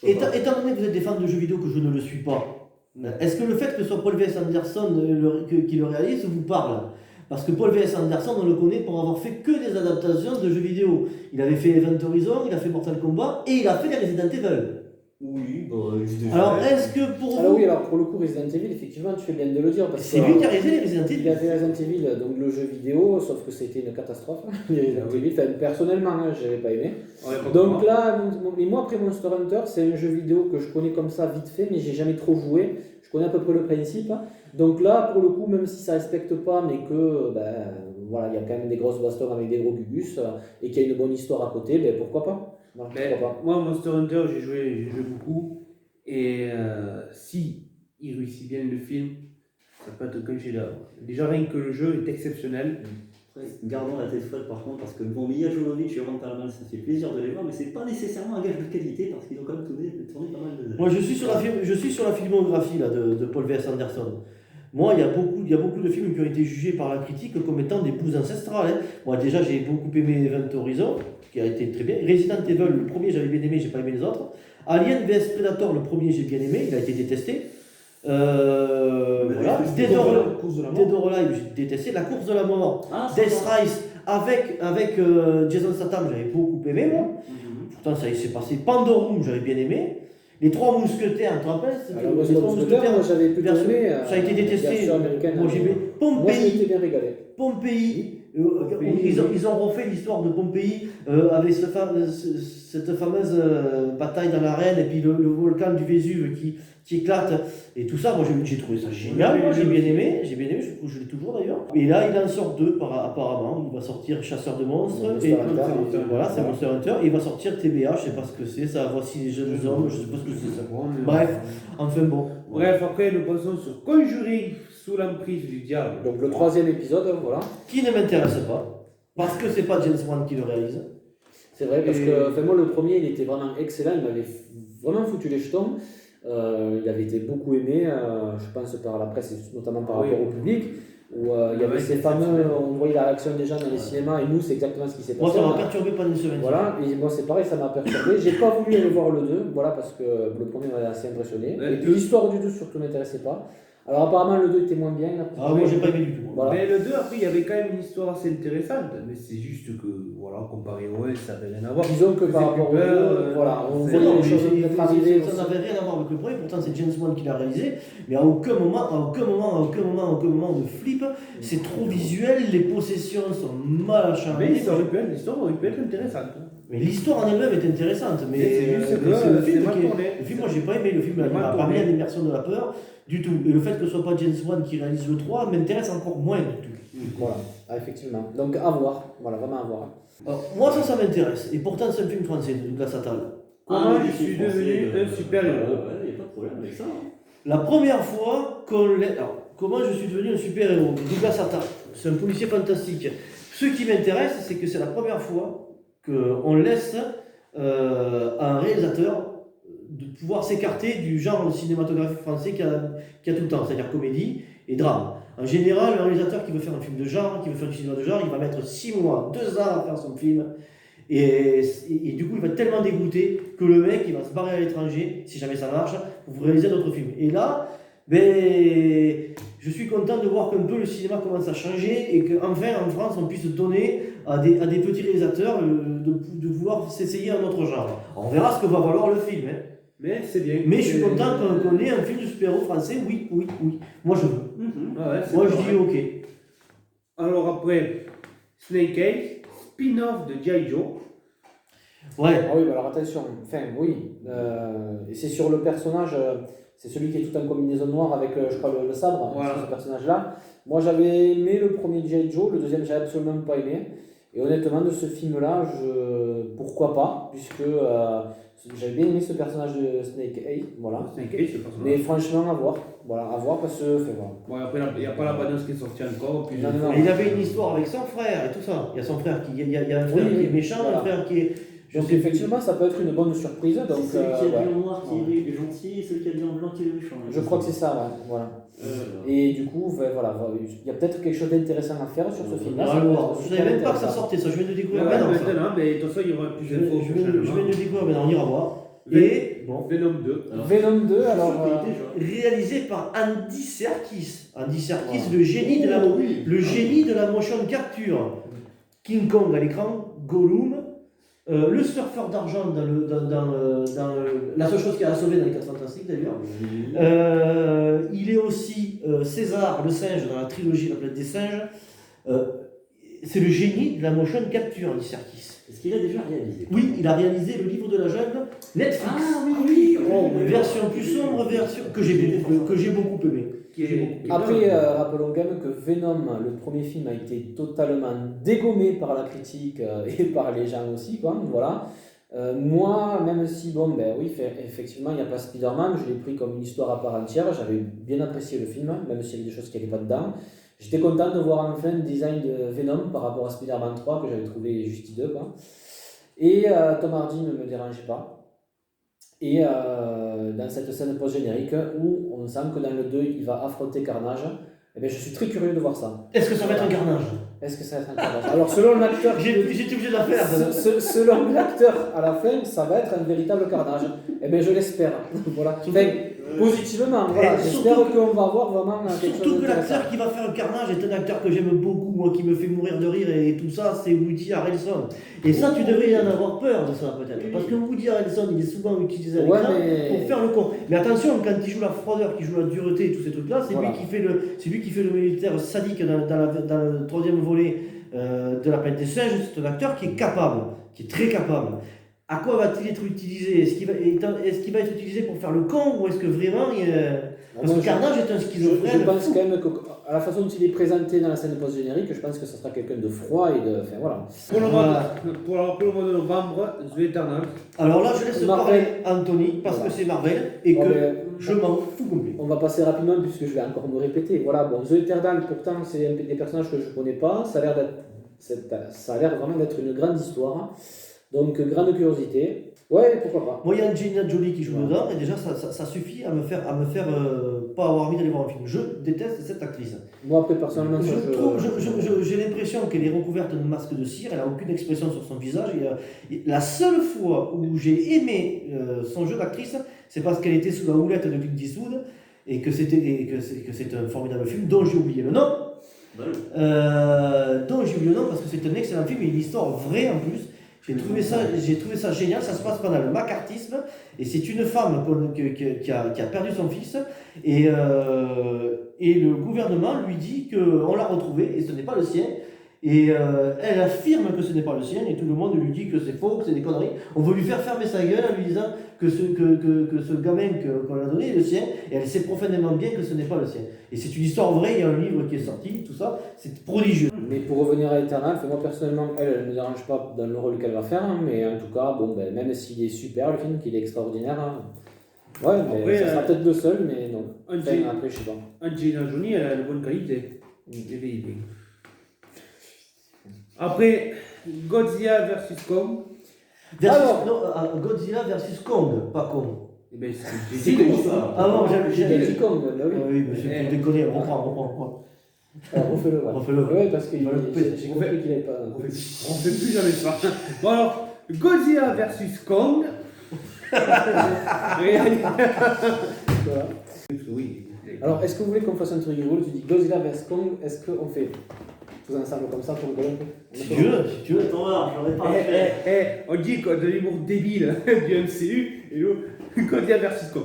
Voilà. étant donné que vous êtes des fans de jeux vidéo que je ne le suis pas, est-ce que le fait que ce soit Paul V.S. Anderson qui le réalise vous parle? Parce que Paul V.S. Anderson, on le connaît pour avoir fait que des adaptations de jeux vidéo. Il avait fait Event Horizon, il a fait Mortal Kombat et il a fait les Resident Evil. Oui, bah, je Alors, est-ce que pour Alors vous, oui, alors pour le coup Resident Evil, effectivement, tu fais bien de le dire parce c'est que lui qui a réalisé les Resident il a Evil? fait Resident Evil, donc le jeu vidéo, sauf que c'était une catastrophe. Les Resident Evil, enfin, personnellement, hein, je n'avais pas aimé. Ouais, pas Donc pour moi. là, mais moi après Monster Hunter, c'est un jeu vidéo que je connais comme ça vite fait, mais j'ai jamais trop joué. Je connais à peu près le principe. Donc là, pour le coup, même si ça respecte pas, mais que voilà, il y a quand même des grosses bastons avec des gros gugus et qu'il y a une bonne histoire à côté, ben pourquoi pas? Voilà, Mais pourquoi pas. moi, Monster Hunter, j'ai joué beaucoup. Et si il réussit bien le film, ça peut être un chef-d'œuvre. Déjà, rien que le jeu est exceptionnel. Après, gardons la tête froide par contre, parce que bon, Mila Jovovich et Ron Perlman, ça fait plaisir de les voir, mais c'est pas nécessairement un gage de qualité, parce qu'ils ont quand même tourné pas mal de. Moi, je suis sur la filmographie là, de Paul V.S. Anderson. Moi, il y a beaucoup de films qui ont été jugés par la critique comme étant des bouses ancestrales. Hein. Moi, déjà, j'ai beaucoup aimé Event Horizon, qui a été très bien. Resident Evil, le premier, j'avais bien aimé, j'ai pas aimé les autres. Alien vs Predator, le premier, j'ai bien aimé, il a été détesté. Voilà. Dead or Alive, j'ai détesté. La course de la mort. Ah, Death sympa. Rise avec Jason Statham, j'avais beaucoup aimé, moi. Mhm. Pourtant, ça s'est passé. Pandorum, j'avais bien aimé. Les Trois Mousquetaires, tu te rappelles? Alors, Les moi, Trois Mousquetaires, j'avais plutôt version- aimé. ça a été détesté. version américaine, Moi, j'ai aimé. Moi, je m'étais Pompéi, bien régalé. Pompéi, Ils ont refait l'histoire de Pompéi avec cette fameuse bataille dans l'arène et puis le volcan du Vésuve qui éclate et tout ça. Moi j'ai trouvé ça génial, moi j'ai bien aimé, je l'ai toujours d'ailleurs. Et là il en sort deux apparemment, il va sortir Chasseur de monstres et voilà, c'est Monster Hunter et il va sortir TBA, je sais pas ce que c'est, ça Voici les jeunes hommes, je sais pas ce que c'est ça. Bref, enfin bon. Bref, après nous passons sur Conjuring sous l'emprise du diable. Donc le 3e épisode, voilà. Qui ne m'intéresse pas, parce que c'est pas James Wan qui le réalise. C'est vrai, parce que moi le premier il était vraiment excellent, il m'avait vraiment foutu les jetons. Il avait été beaucoup aimé, je pense par la presse et notamment par rapport au public, où il y avait ces fameux, on voyait la réaction des gens dans les cinémas et nous c'est exactement ce qui s'est passé. Moi ça m'a perturbé pendant une semaine. Voilà, et moi c'est pareil, ça m'a perturbé. J'ai pas voulu aller voir le 2, voilà, parce que le premier m'avait assez impressionné. Et puis l'histoire du 2 surtout m'intéressait pas. Alors apparemment le 2 était moins bien. Moi j'ai pas aimé du tout. Voilà. Mais le 2 après il y avait quand même une histoire assez intéressante, mais c'est juste que voilà, comparé au 1 ça n'avait rien à voir. Disons que par rapport au 2, voilà, on voyait les choses peut-être arriver. Ça n'avait rien à voir avec le premier, pourtant c'est James Wan qui l'a réalisé, mais à aucun moment de flip, c'est trop visuel, les possessions sont mal acharnées. Mais l'histoire aurait pu être intéressante. Mais l'histoire en elle-même est intéressante, mais c'est juste que le film c'est mal tourné. Le film, moi j'ai pas aimé, le film m'a pas mis à l'immersion de la peur du tout. Et le fait que ce soit pas James Wan qui réalise le 3 m'intéresse encore moins du tout. Voilà, effectivement. Donc à voir, voilà, vraiment à voir. Alors, moi ça m'intéresse, et pourtant c'est un film français de Douglas Attal. Comment je suis devenu un super-héros? Il n'y a pas de problème avec ça. La première fois qu'on l'est. Alors, comment je suis devenu un super-héros? Douglas Attal, c'est un policier fantastique. Ce qui m'intéresse, c'est que c'est la première fois qu'on laisse à un réalisateur de pouvoir s'écarter du genre cinématographique français qu'il y a tout le temps, c'est-à-dire comédie et drame. En général, un réalisateur qui veut faire un film de genre, qui veut faire du cinéma de genre, il va mettre 6 mois, 2 ans à faire son film. Et du coup, il va être tellement dégoûté que le mec, il va se barrer à l'étranger, si jamais ça marche, pour réaliser d'autres films. Et là, je suis content de voir qu'un peu le cinéma commence à changer et qu'enfin, en France, on puisse donner à des petits réalisateurs de vouloir s'essayer un autre genre. On verra ce que va valoir le film. Hein. Mais c'est bien. Mais je suis content qu'on ait un film de super-héros français, oui. Moi, je veux. Moi, je dis OK. Alors après, Snake Eyes, spin-off de G.I. Joe. Ouais. Ah oui, bah alors attention, enfin oui, et c'est sur le personnage, c'est celui qui est tout en combinaison noire avec, je crois, le sabre, voilà. ce personnage-là. Moi j'avais aimé le premier G.I. Joe, le deuxième j'avais absolument pas aimé. Et honnêtement, de ce film-là, pourquoi pas, puisque j'avais bien aimé ce personnage de Snake Eyes, voilà. Snake Eyes, ce personnage. Mais franchement, à voir parce que, voilà. Bon, après, il n'y a pas la balance qui est sortie encore. Puis Non. Et il avait une histoire avec son frère et tout ça. Il y a son frère il y a un frère qui est méchant, voilà. Un frère qui est. Donc effectivement, ça peut être une bonne surprise. Donc, C'est celui qui a ouais. dit en noir qui est gentil et celui qui a dit en blanc qui est méchant. Je crois que c'est ça, ouais. Voilà. Et du coup, voilà, il y a peut-être quelque chose d'intéressant à faire sur ce film-là. Je ne savais même pas que ça sortait, ça. Je viens de découvrir mais maintenant. de toute façon, il y aura plus Je d'infos. viens de découvrir maintenant, on ira voir. Et bon. Venom 2. Venom 2, alors. Réalisé par Andy Serkis. Andy Serkis, le génie de la motion capture. King Kong à l'écran, Gollum. Le surfeur d'argent dans la seule chose qui a sauvé dans les 4 Fantastiques d'ailleurs. Il est aussi César le singe dans la trilogie La planète des singes. C'est le génie de la motion capture, Andy Serkis. Est-ce qu'il a déjà réalisé? Oui, il a réalisé le livre de la jungle, Netflix. Ah oui. Une version plus sombre, que j'ai beaucoup aimé. Après, rappelons quand même que Venom, le premier film, a été totalement dégommé par la critique et par les gens aussi, quoi. Voilà. Moi, même si, oui, effectivement, il n'y a pas Spider-Man, je l'ai pris comme une histoire à part entière. J'avais bien apprécié le film, même s'il y avait des choses qui n'allaient pas dedans. J'étais content de voir enfin le design de Venom par rapport à Spider-Man 3 que j'avais trouvé juste hideux, quoi. Et Tom Hardy ne me dérangeait pas. Et dans cette scène post-générique où on sent que dans le 2 il va affronter Carnage, je suis très curieux de voir ça. Est-ce que ça va être un carnage? Est-ce que ça va être un Carnage? Alors selon l'acteur, j'étais obligé de la faire. Selon l'acteur, à la fin, ça va être un véritable carnage. Je l'espère. Voilà. Positivement, voilà. J'espère qu'on va avoir vraiment quelque chose. Surtout que l'acteur qui va faire un carnage est un acteur que j'aime beaucoup, moi, qui me fait mourir de rire et tout ça, c'est Woody Harrelson. Et ça, tu devrais en avoir peur de ça, peut-être. Parce que Woody Harrelson, il est souvent utilisé à l'écran pour faire le con. Mais attention, quand il joue la froideur, qui joue la dureté et tous ces trucs-là, c'est lui qui fait le militaire sadique dans le 3e volet de la planète des singes, c'est un acteur qui est capable, qui est très capable. À quoi va-t-il être utilisé? Est-ce qu'il va être utilisé pour faire le con ou est-ce que vraiment parce que Carnage est un schizophrène? Je pense quand même qu'à la façon dont il est présenté dans la scène post-générique, je pense que ça sera quelqu'un de froid et de. Enfin voilà. Pour le mois de novembre, The Eternal. Alors là, je laisse Marvel. parler Anthony parce que c'est Marvel et Bon, que ben, je m'en fous complet. On va passer rapidement puisque je vais encore me répéter. Voilà, bon, The Eternal, pourtant, c'est des personnages que je ne connais pas. Ça a l'air vraiment d'être une grande histoire. Donc, grande curiosité. Ouais, pourquoi pas. Moi, il y a Angelina Jolie qui joue Ouais. dedans et déjà, ça suffit à me faire pas avoir envie d'aller voir un film. Je déteste cette actrice. Moi, après, personnellement, ça, J'ai l'impression qu'elle est recouverte d'un masque de cire, elle n'a aucune expression sur son visage. Et la seule fois où j'ai aimé son jeu d'actrice, c'est parce qu'elle était sous la houlette de Clint Eastwood et que c'est un formidable film dont j'ai oublié le nom. Dont j'ai oublié le nom parce que c'est un excellent film et une histoire vraie en plus. J'ai trouvé ça génial, ça se passe pendant le macartisme et c'est une femme qui a perdu son fils et le gouvernement lui dit qu'on l'a retrouvé et ce n'est pas le sien et elle affirme que ce n'est pas le sien et tout le monde lui dit que c'est faux, que c'est des conneries. On veut lui faire fermer sa gueule en lui disant que ce gamin qu'on lui a donné est le sien et elle sait profondément bien que ce n'est pas le sien. Et c'est une histoire vraie, il y a un livre qui est sorti, tout ça, c'est prodigieux. Mais pour revenir à Eternal, moi personnellement, elle ne me dérange pas dans le rôle qu'elle va faire, hein, mais en tout cas, bon, ben, même s'il est super le film, qu'il est extraordinaire, hein, ouais, mais Après, ça sera peut-être le seul, mais non. Enfin, Angelina après, je sais pas. Jolie, elle a une bonne qualité. Elle est bien. Après, Godzilla vs Kong. Godzilla versus Kong, pas Kong. Eh ben, C'est comment ça? Ah non, J'ai dit Kong, bah oui. Oui, monsieur, pour déconner, reprends. Alors, refais-le, ouais. Refais-le. Ouais, parce que Il va le péter. j'ai compris qu'il n'avait pas. On fait plus jamais ça. Bon alors, Godzilla vs Kong. Voilà. Oui. Alors, est-ce que vous voulez qu'on fasse un truc rigolo? Tu dis Godzilla vs Kong, est-ce qu'on fait tous ensemble comme ça pour rigoler un peu? Si tu veux. Attends, là, j'en ai pas fait. On dit quoi, de l'humour débile du MCU et nous, Godzilla vs Kong.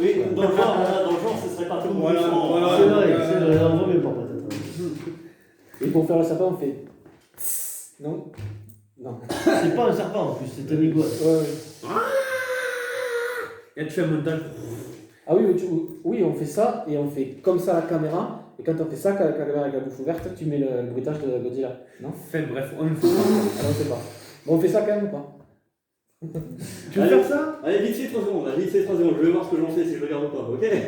Oui, dans le genre, ce serait pas tout Voilà, voilà. C'est vrai, on vaut mieux pas peut-être. Et pour faire le sapin, on fait. Non? Non. C'est pas un serpent en plus, c'est un iguane. Ouais. Et tu fais un montage. Ah oui, oui, on fait ça et on fait comme ça la caméra. Et quand on fait ça, la caméra avec la bouche ouverte, tu mets le bruitage de Godzilla. Non? Enfin bref, on le fait. Alors on sait pas. Bon, on fait ça quand même ou pas? Tu veux faire ça? Allez, vite fait 3 secondes, je vais voir ce que j'en sais si je regarde ou pas, ok? Ouais.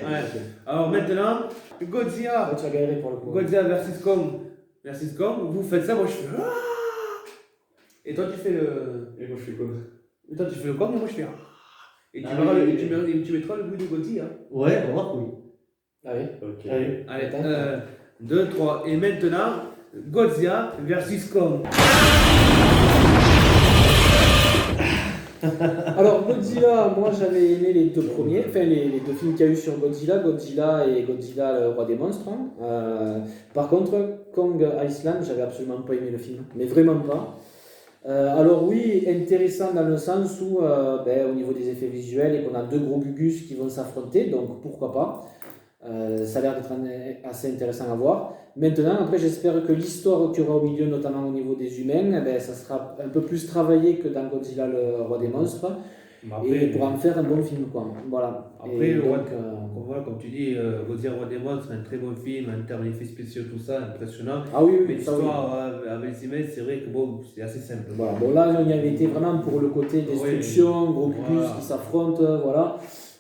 Alors maintenant, Godzilla. Ah, tu vas galérer pour le coup. Godzilla vs Kong, vous faites ça, moi je fais. Et toi tu fais le. Et moi je fais quoi? Et toi tu fais le Kong et moi je fais. Et tu, Ah, verras, oui, et oui. tu mettras le bruit de Godzilla. Ouais, remarque, oui. Ah oui. Ok. Allez. Allez, Attends. 2, 3. Et maintenant, Godzilla vs Kong. Alors Godzilla, moi j'avais aimé les deux premiers, enfin les deux films qu'il y a eu sur Godzilla, Godzilla et Godzilla le roi des monstres. Hein. Par contre, Kong Island, j'avais absolument pas aimé le film, mais vraiment pas. Alors oui, intéressant dans le sens où, au niveau des effets visuels, et qu'on a deux gros gugus qui vont s'affronter, donc pourquoi pas. Ça a l'air d'être assez intéressant à voir. Maintenant, après, j'espère que l'histoire qu'il y aura au milieu, notamment au niveau des humains, ça sera un peu plus travaillé que dans Godzilla le roi des monstres, et pour en faire un bon film, quoi. Voilà. Après, Et le roi, donc, voilà, comme tu dis, Godzilla roi des monstres, c'est un très bon film en termes d'effets spéciaux, tout ça, impressionnant. ah oui, Mais oui, ça, oui. l'histoire avec les humains, c'est vrai que bon, c'est assez simple. Voilà. Bon, là, on y avait été vraiment pour le côté destruction, gros gugus Voilà. qui s'affrontent, voilà.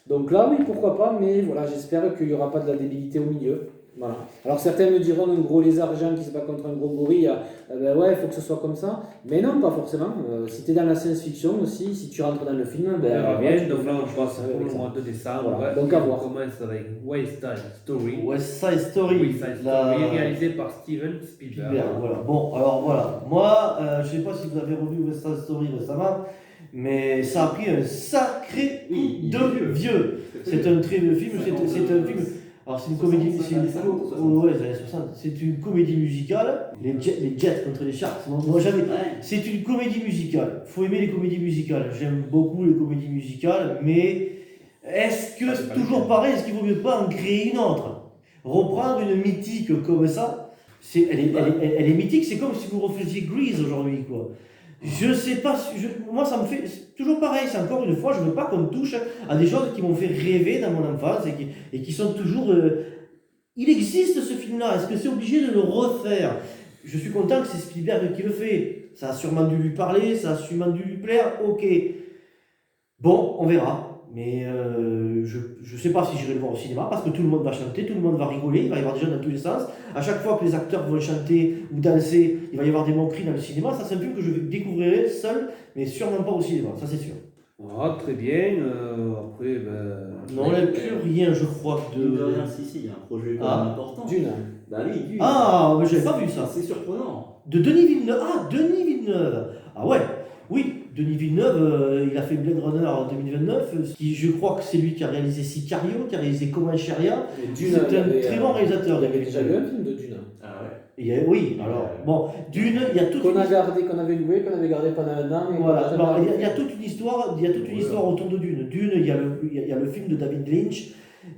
Donc là, oui, pourquoi pas, mais voilà, j'espère qu'il n'y aura pas de la débilité au milieu. Voilà. Alors certains me diront un gros lézard géant qui se bat contre un gros gorille, ouais, il faut que ce soit comme ça. Mais non, pas forcément. Si tu es dans la science-fiction aussi, si tu rentres dans le film, On verra ouais, bien, tu donc peux là faire on quelque passe chose pour avec le ça. mois de décembre. Voilà, Ouais. donc à voir. On commence avec West Side Story. West Side Story. West Side Story, réalisé par Steven Spielberg. Super, voilà. Bon, alors voilà. Moi, je sais pas si vous avez revu West Side Story récemment, mais ça a pris un sacré coup de vieux. C'est un très vieux film. C'est un film. Alors c'est une comédie. Ouais, les années 60. C'est une comédie musicale. Les Jets contre les Sharks. Moi j'avais. C'est une comédie musicale. Faut aimer les comédies musicales. J'aime beaucoup les comédies musicales, mais est-ce que c'est toujours pareil? Est-ce qu'il vaut mieux pas en créer une autre? Reprendre une mythique comme ça Elle est mythique, c'est comme si vous refaisiez Grease aujourd'hui, quoi. Je sais pas, moi ça me fait c'est toujours pareil, c'est encore une fois, je veux pas qu'on touche à des choses qui m'ont fait rêver dans mon enfance et qui sont toujours... Il existe ce film-là, est-ce que c'est obligé de le refaire? Je suis content que c'est Spielberg qui le fait, ça a sûrement dû lui parler, ça a sûrement dû lui plaire, ok. Bon, on verra. Mais je sais pas si j'irai le voir au cinéma parce que tout le monde va chanter, tout le monde va rigoler, il va y avoir des gens dans tous les sens. À chaque fois que les acteurs vont chanter ou danser, il va y avoir des moqueries dans le cinéma. Ça, c'est un film que je découvrirai seul, mais sûrement pas au cinéma, ça c'est sûr. Ah, très bien. Après, Non, on n'a plus rien, je crois, Mine de de. rien, si, il y a un projet quand même important. Dune. Bah oui, Dune. Ah, mais j'avais pas vu ça. C'est surprenant. De Denis Villeneuve. Ah, Denis Villeneuve. Ah ouais, oui. Denis Villeneuve, il a fait Blade Runner en 2029, qui je crois que c'est lui qui a réalisé Sicario, qui a réalisé Comancheria. Dune, C'est un très bon réalisateur. Il y avait déjà eu un film de Dune. Ah ouais. Oui, alors, bon, Dune, il y a toute Qu'on une a gardé, qu'on avait loué, qu'on avait gardé pendant un an. voilà, il y a toute une histoire, autour de Dune. Dune, il y a le film de David Lynch,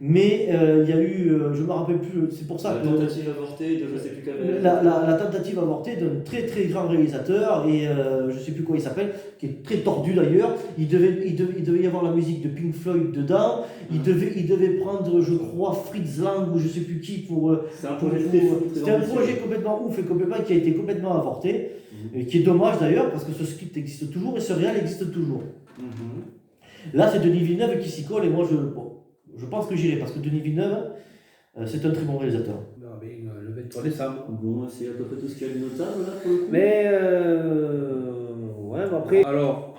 mais il y a eu, je me rappelle plus, c'est pour ça La que tentative avortée de je sais plus quel. la tentative avortée d'un très très grand réalisateur, et je sais plus quoi il s'appelle, qui est très tordu d'ailleurs. Il devait y avoir la musique de Pink Floyd dedans, il devait prendre, je crois, Fritz Lang ou je sais plus qui pour. C'est un projet très fou, très C'était un ambitieux. projet complètement ouf et complètement qui a été complètement avorté, et qui est dommage d'ailleurs parce que ce script existe toujours et ce réel existe toujours. Là, c'est Denis Villeneuve qui s'y colle et moi je pense que j'irai parce que Denis Villeneuve, c'est un très bon réalisateur. le 23 décembre. Bon, c'est à peu près tout ce qu'il y a de notable là pour le coup. Mais ouais, bah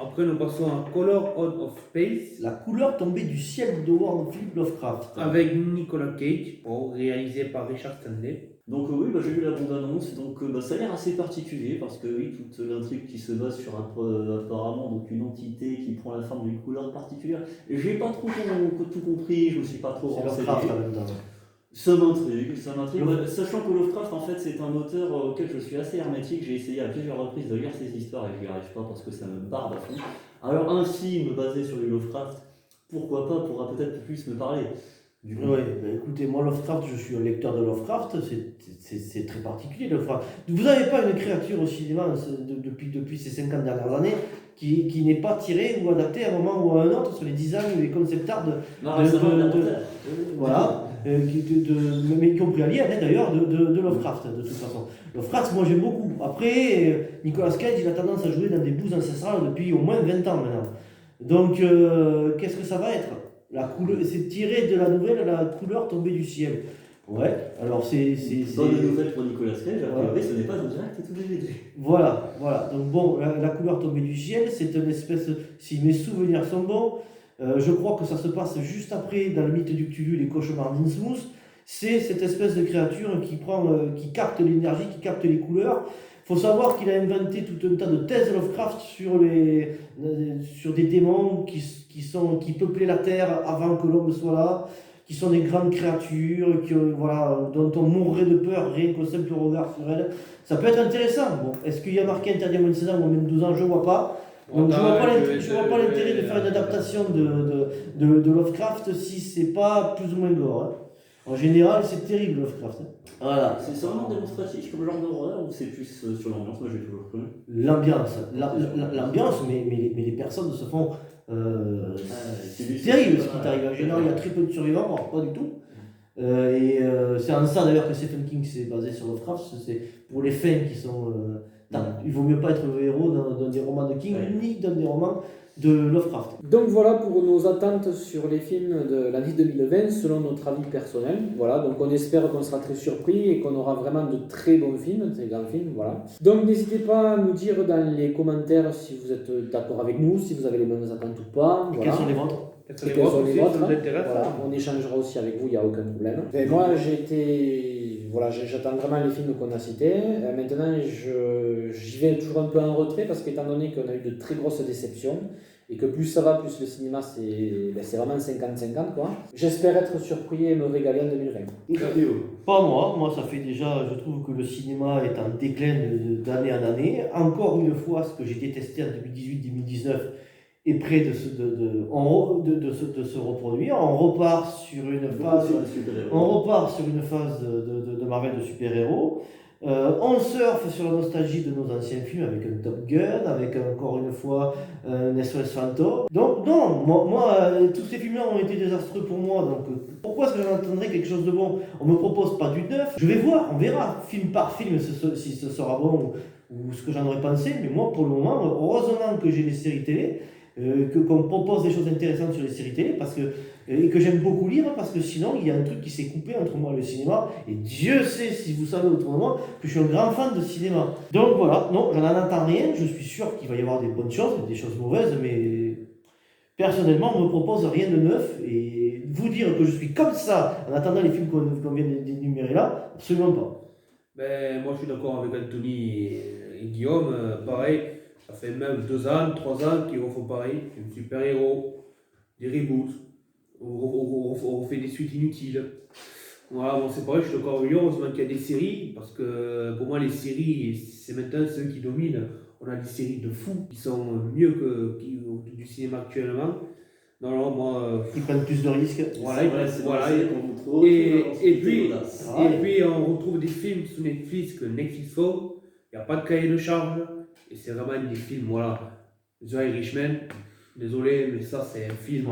après nous passons à Color Out of Space La couleur tombée du ciel de Howard Philip Lovecraft. avec Nicolas Cage, réalisé par Richard Stanley. Donc oui, j'ai vu la bande-annonce, donc ça a l'air assez particulier parce que oui, toute l'intrigue qui se base sur apparemment donc une entité qui prend la forme d'une couleur particulière. Et j'ai pas trop tout compris, je me suis pas trop C'est renseigné. Lovecraft en même temps. Ça m'intrigue. Ouais, sachant que Lovecraft en fait c'est un auteur auquel je suis assez hermétique, j'ai essayé à plusieurs reprises de lire ses histoires et je n'y arrive pas parce que ça me barbe à fond. Alors ainsi, me baser sur du Lovecraft, pourquoi pas, pourra peut-être plus me parler. Du coup. Oui, écoutez, moi Lovecraft, je suis un lecteur de Lovecraft, c'est très particulier Lovecraft. Vous n'avez pas une créature au cinéma depuis ces 50 dernières années qui n'est pas tirée ou adaptée à un moment ou à un autre sur les designs ou les concept art voilà, mais y compris Alien d'ailleurs, de Lovecraft de toute façon. Lovecraft, moi j'aime beaucoup. Après, Nicolas Cage, il a tendance à jouer dans des bouses ancestrales depuis au moins 20 ans maintenant. Donc, qu'est-ce que ça va être? La couleur, c'est tiré de la nouvelle La couleur tombée du ciel. Ouais, alors c'est. Bonne nouvelle pour Nicolas Cage, a Voilà. priori ce n'est pas en direct tout DVD. Voilà. Donc bon, la couleur tombée du ciel, c'est une espèce, si mes souvenirs sont bons, je crois que ça se passe juste après, dans le mythe du Cthulhu, les cauchemars d'Innsmouth. C'est cette espèce de créature qui capte l'énergie, qui capte les couleurs. Il faut savoir qu'il a inventé tout un tas de thèses Lovecraft sur des démons qui peuplaient la Terre avant que l'homme soit là, qui sont des grandes créatures, dont on mourrait de peur rien qu'au simple regard sur elles. Ça peut être intéressant. Bon, est-ce qu'il y a marqué interdit à moins de 16 ans ou même 12 ans? Je ne vois pas. Donc je ne vois pas l'intérêt de faire une adaptation de Lovecraft si c'est pas plus ou moins gore. Hein. En général, c'est terrible Lovecraft. Hein. Voilà. C'est seulement démonstratif comme genre d'horreur ou c'est plus sur l'ambiance? Moi j'ai toujours cru. L'ambiance, mais les personnes se font. C'est terrible ce qui t'arrive. En général, il y a très peu de survivants, voire pas du tout. C'est en ça d'ailleurs que Stephen King s'est basé sur Lovecraft. C'est pour les fins qui sont. Il vaut mieux pas être le héros dans des romans de King ni dans des romans de Lovecraft. Donc voilà pour nos attentes sur les films de l'année 2020 selon notre avis personnel. Voilà, donc on espère qu'on sera très surpris et qu'on aura vraiment de très bons films, de très grands films. Voilà. Donc n'hésitez pas à nous dire dans les commentaires si vous êtes d'accord avec nous, si vous avez les mêmes attentes ou pas. Voilà. Quels sont les vôtres? Voilà, on échangera aussi avec vous, il n'y a aucun problème. Et moi j'attends vraiment les films qu'on a cités. Maintenant j'y vais toujours un peu en retrait parce qu'étant donné qu'on a eu de très grosses déceptions et que plus ça va, plus le cinéma c'est vraiment 50-50 quoi. J'espère être surpris et me régaler en 2020. Pas moi, ça fait déjà, je trouve que le cinéma est en déclin d'année en année. Encore une fois, ce que j'ai détesté en 2018-2019 est près de se reproduire. On repart sur une phase de Marvel de super-héros. On surfe sur la nostalgie de nos anciens films avec un Top Gun, avec encore une fois un SOS Fantôme. Donc non, tous ces films-là ont été désastreux pour moi. Donc pourquoi est-ce que j'en entendrais quelque chose de bon? On me propose pas du neuf. Je vais voir, on verra film par film si ce sera bon ou ce que j'en aurais pensé. Mais moi, pour le moment, heureusement que j'ai les séries télé, qu'on me propose des choses intéressantes sur les séries télé, et que j'aime beaucoup lire, parce que sinon il y a un truc qui s'est coupé entre moi et le cinéma, et Dieu sait, si vous savez autour de moi, que je suis un grand fan de cinéma. Donc voilà, non, j'en attends rien, je suis sûr qu'il va y avoir des bonnes choses, des choses mauvaises, mais personnellement on ne me propose rien de neuf, et vous dire que je suis comme ça en attendant les films qu'on vient d'énumérer là, absolument pas. Ben, moi, je suis d'accord avec Anthony et Guillaume. Pareil, ça fait même 2 ans, 3 ans qu'ils refont pareil. Un super-héros, des reboots, on refait des suites inutiles. Voilà, bon, c'est pareil, je suis d'accord avec lui. Heureusement qu'il y a des séries, parce que pour moi, les séries, c'est maintenant ceux qui dominent. On a des séries de fous qui sont mieux que du cinéma actuellement. Non, moi. Ils prennent plus de risques. Voilà, qu'on et puis on retrouve des films sur Netflix que Netflix faut. Il n'y a pas de cahier de charge. Et c'est vraiment des films, voilà. The Irishman, désolé, mais ça c'est un film.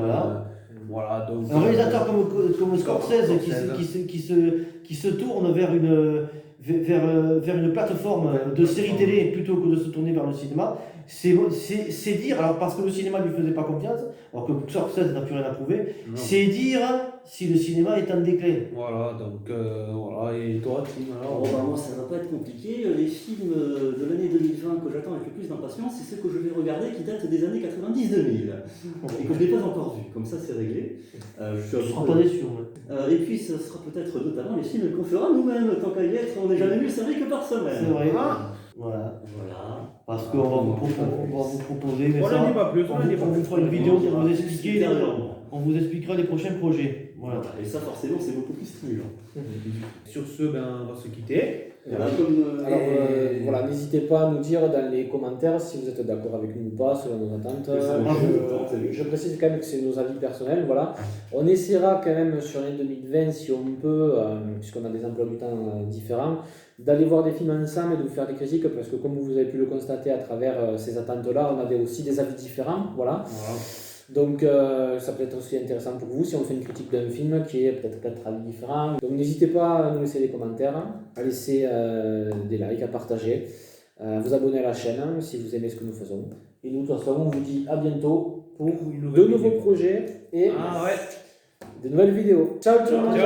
Voilà. Donc, un réalisateur comme Scorsese qui se tourne vers une plateforme de séries télé plutôt que de se tourner vers le cinéma, c'est dire, alors parce que le cinéma ne lui faisait pas confiance, alors que Scorsese n'a plus rien à prouver, c'est dire si le cinéma est en déclin. Voilà, donc voilà, et toi, Tim, alors moi, ça va pas être compliqué. Les films de l'année 2020 que j'attends avec le plus d'impatience, c'est ceux que je vais regarder qui datent des années 90-2000 et que je n'ai pas encore vus. Comme ça, c'est réglé. Je ne serai pas déçu. Et puis, ce sera peut-être notamment les films qu'on fera nous-mêmes, tant qu'à y être. On n'est jamais mieux servi que par semaine. C'est vrai. Voilà. Parce qu'on va vous proposer, mais ça, on vous fera une vidéo pour vous expliquer. On vous expliquera les prochains projets. Voilà. Et ça, forcément, c'est beaucoup plus stimulant. Sur ce, on va se quitter. Voilà, n'hésitez pas à nous dire dans les commentaires si vous êtes d'accord avec nous ou pas, selon nos attentes. Je précise quand même que c'est nos avis personnels. Voilà. On essaiera quand même sur l'année 2020, si on peut, puisqu'on a des emplois du temps différents, d'aller voir des films ensemble et de vous faire des critiques, parce que comme vous avez pu le constater à travers ces attentes-là, on avait aussi des avis différents. Voilà. Donc ça peut être aussi intéressant pour vous si on fait une critique d'un film qui est peut-être 4 avis différents. Donc n'hésitez pas à nous laisser des commentaires, à laisser des likes, à partager, à vous abonner à la chaîne si vous aimez ce que nous faisons. Et nous, de toute façon, on vous dit à bientôt pour de nouveaux projets et de nouvelles vidéos. Ciao tout le monde.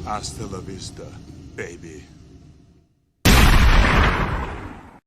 Hasta la vista, baby.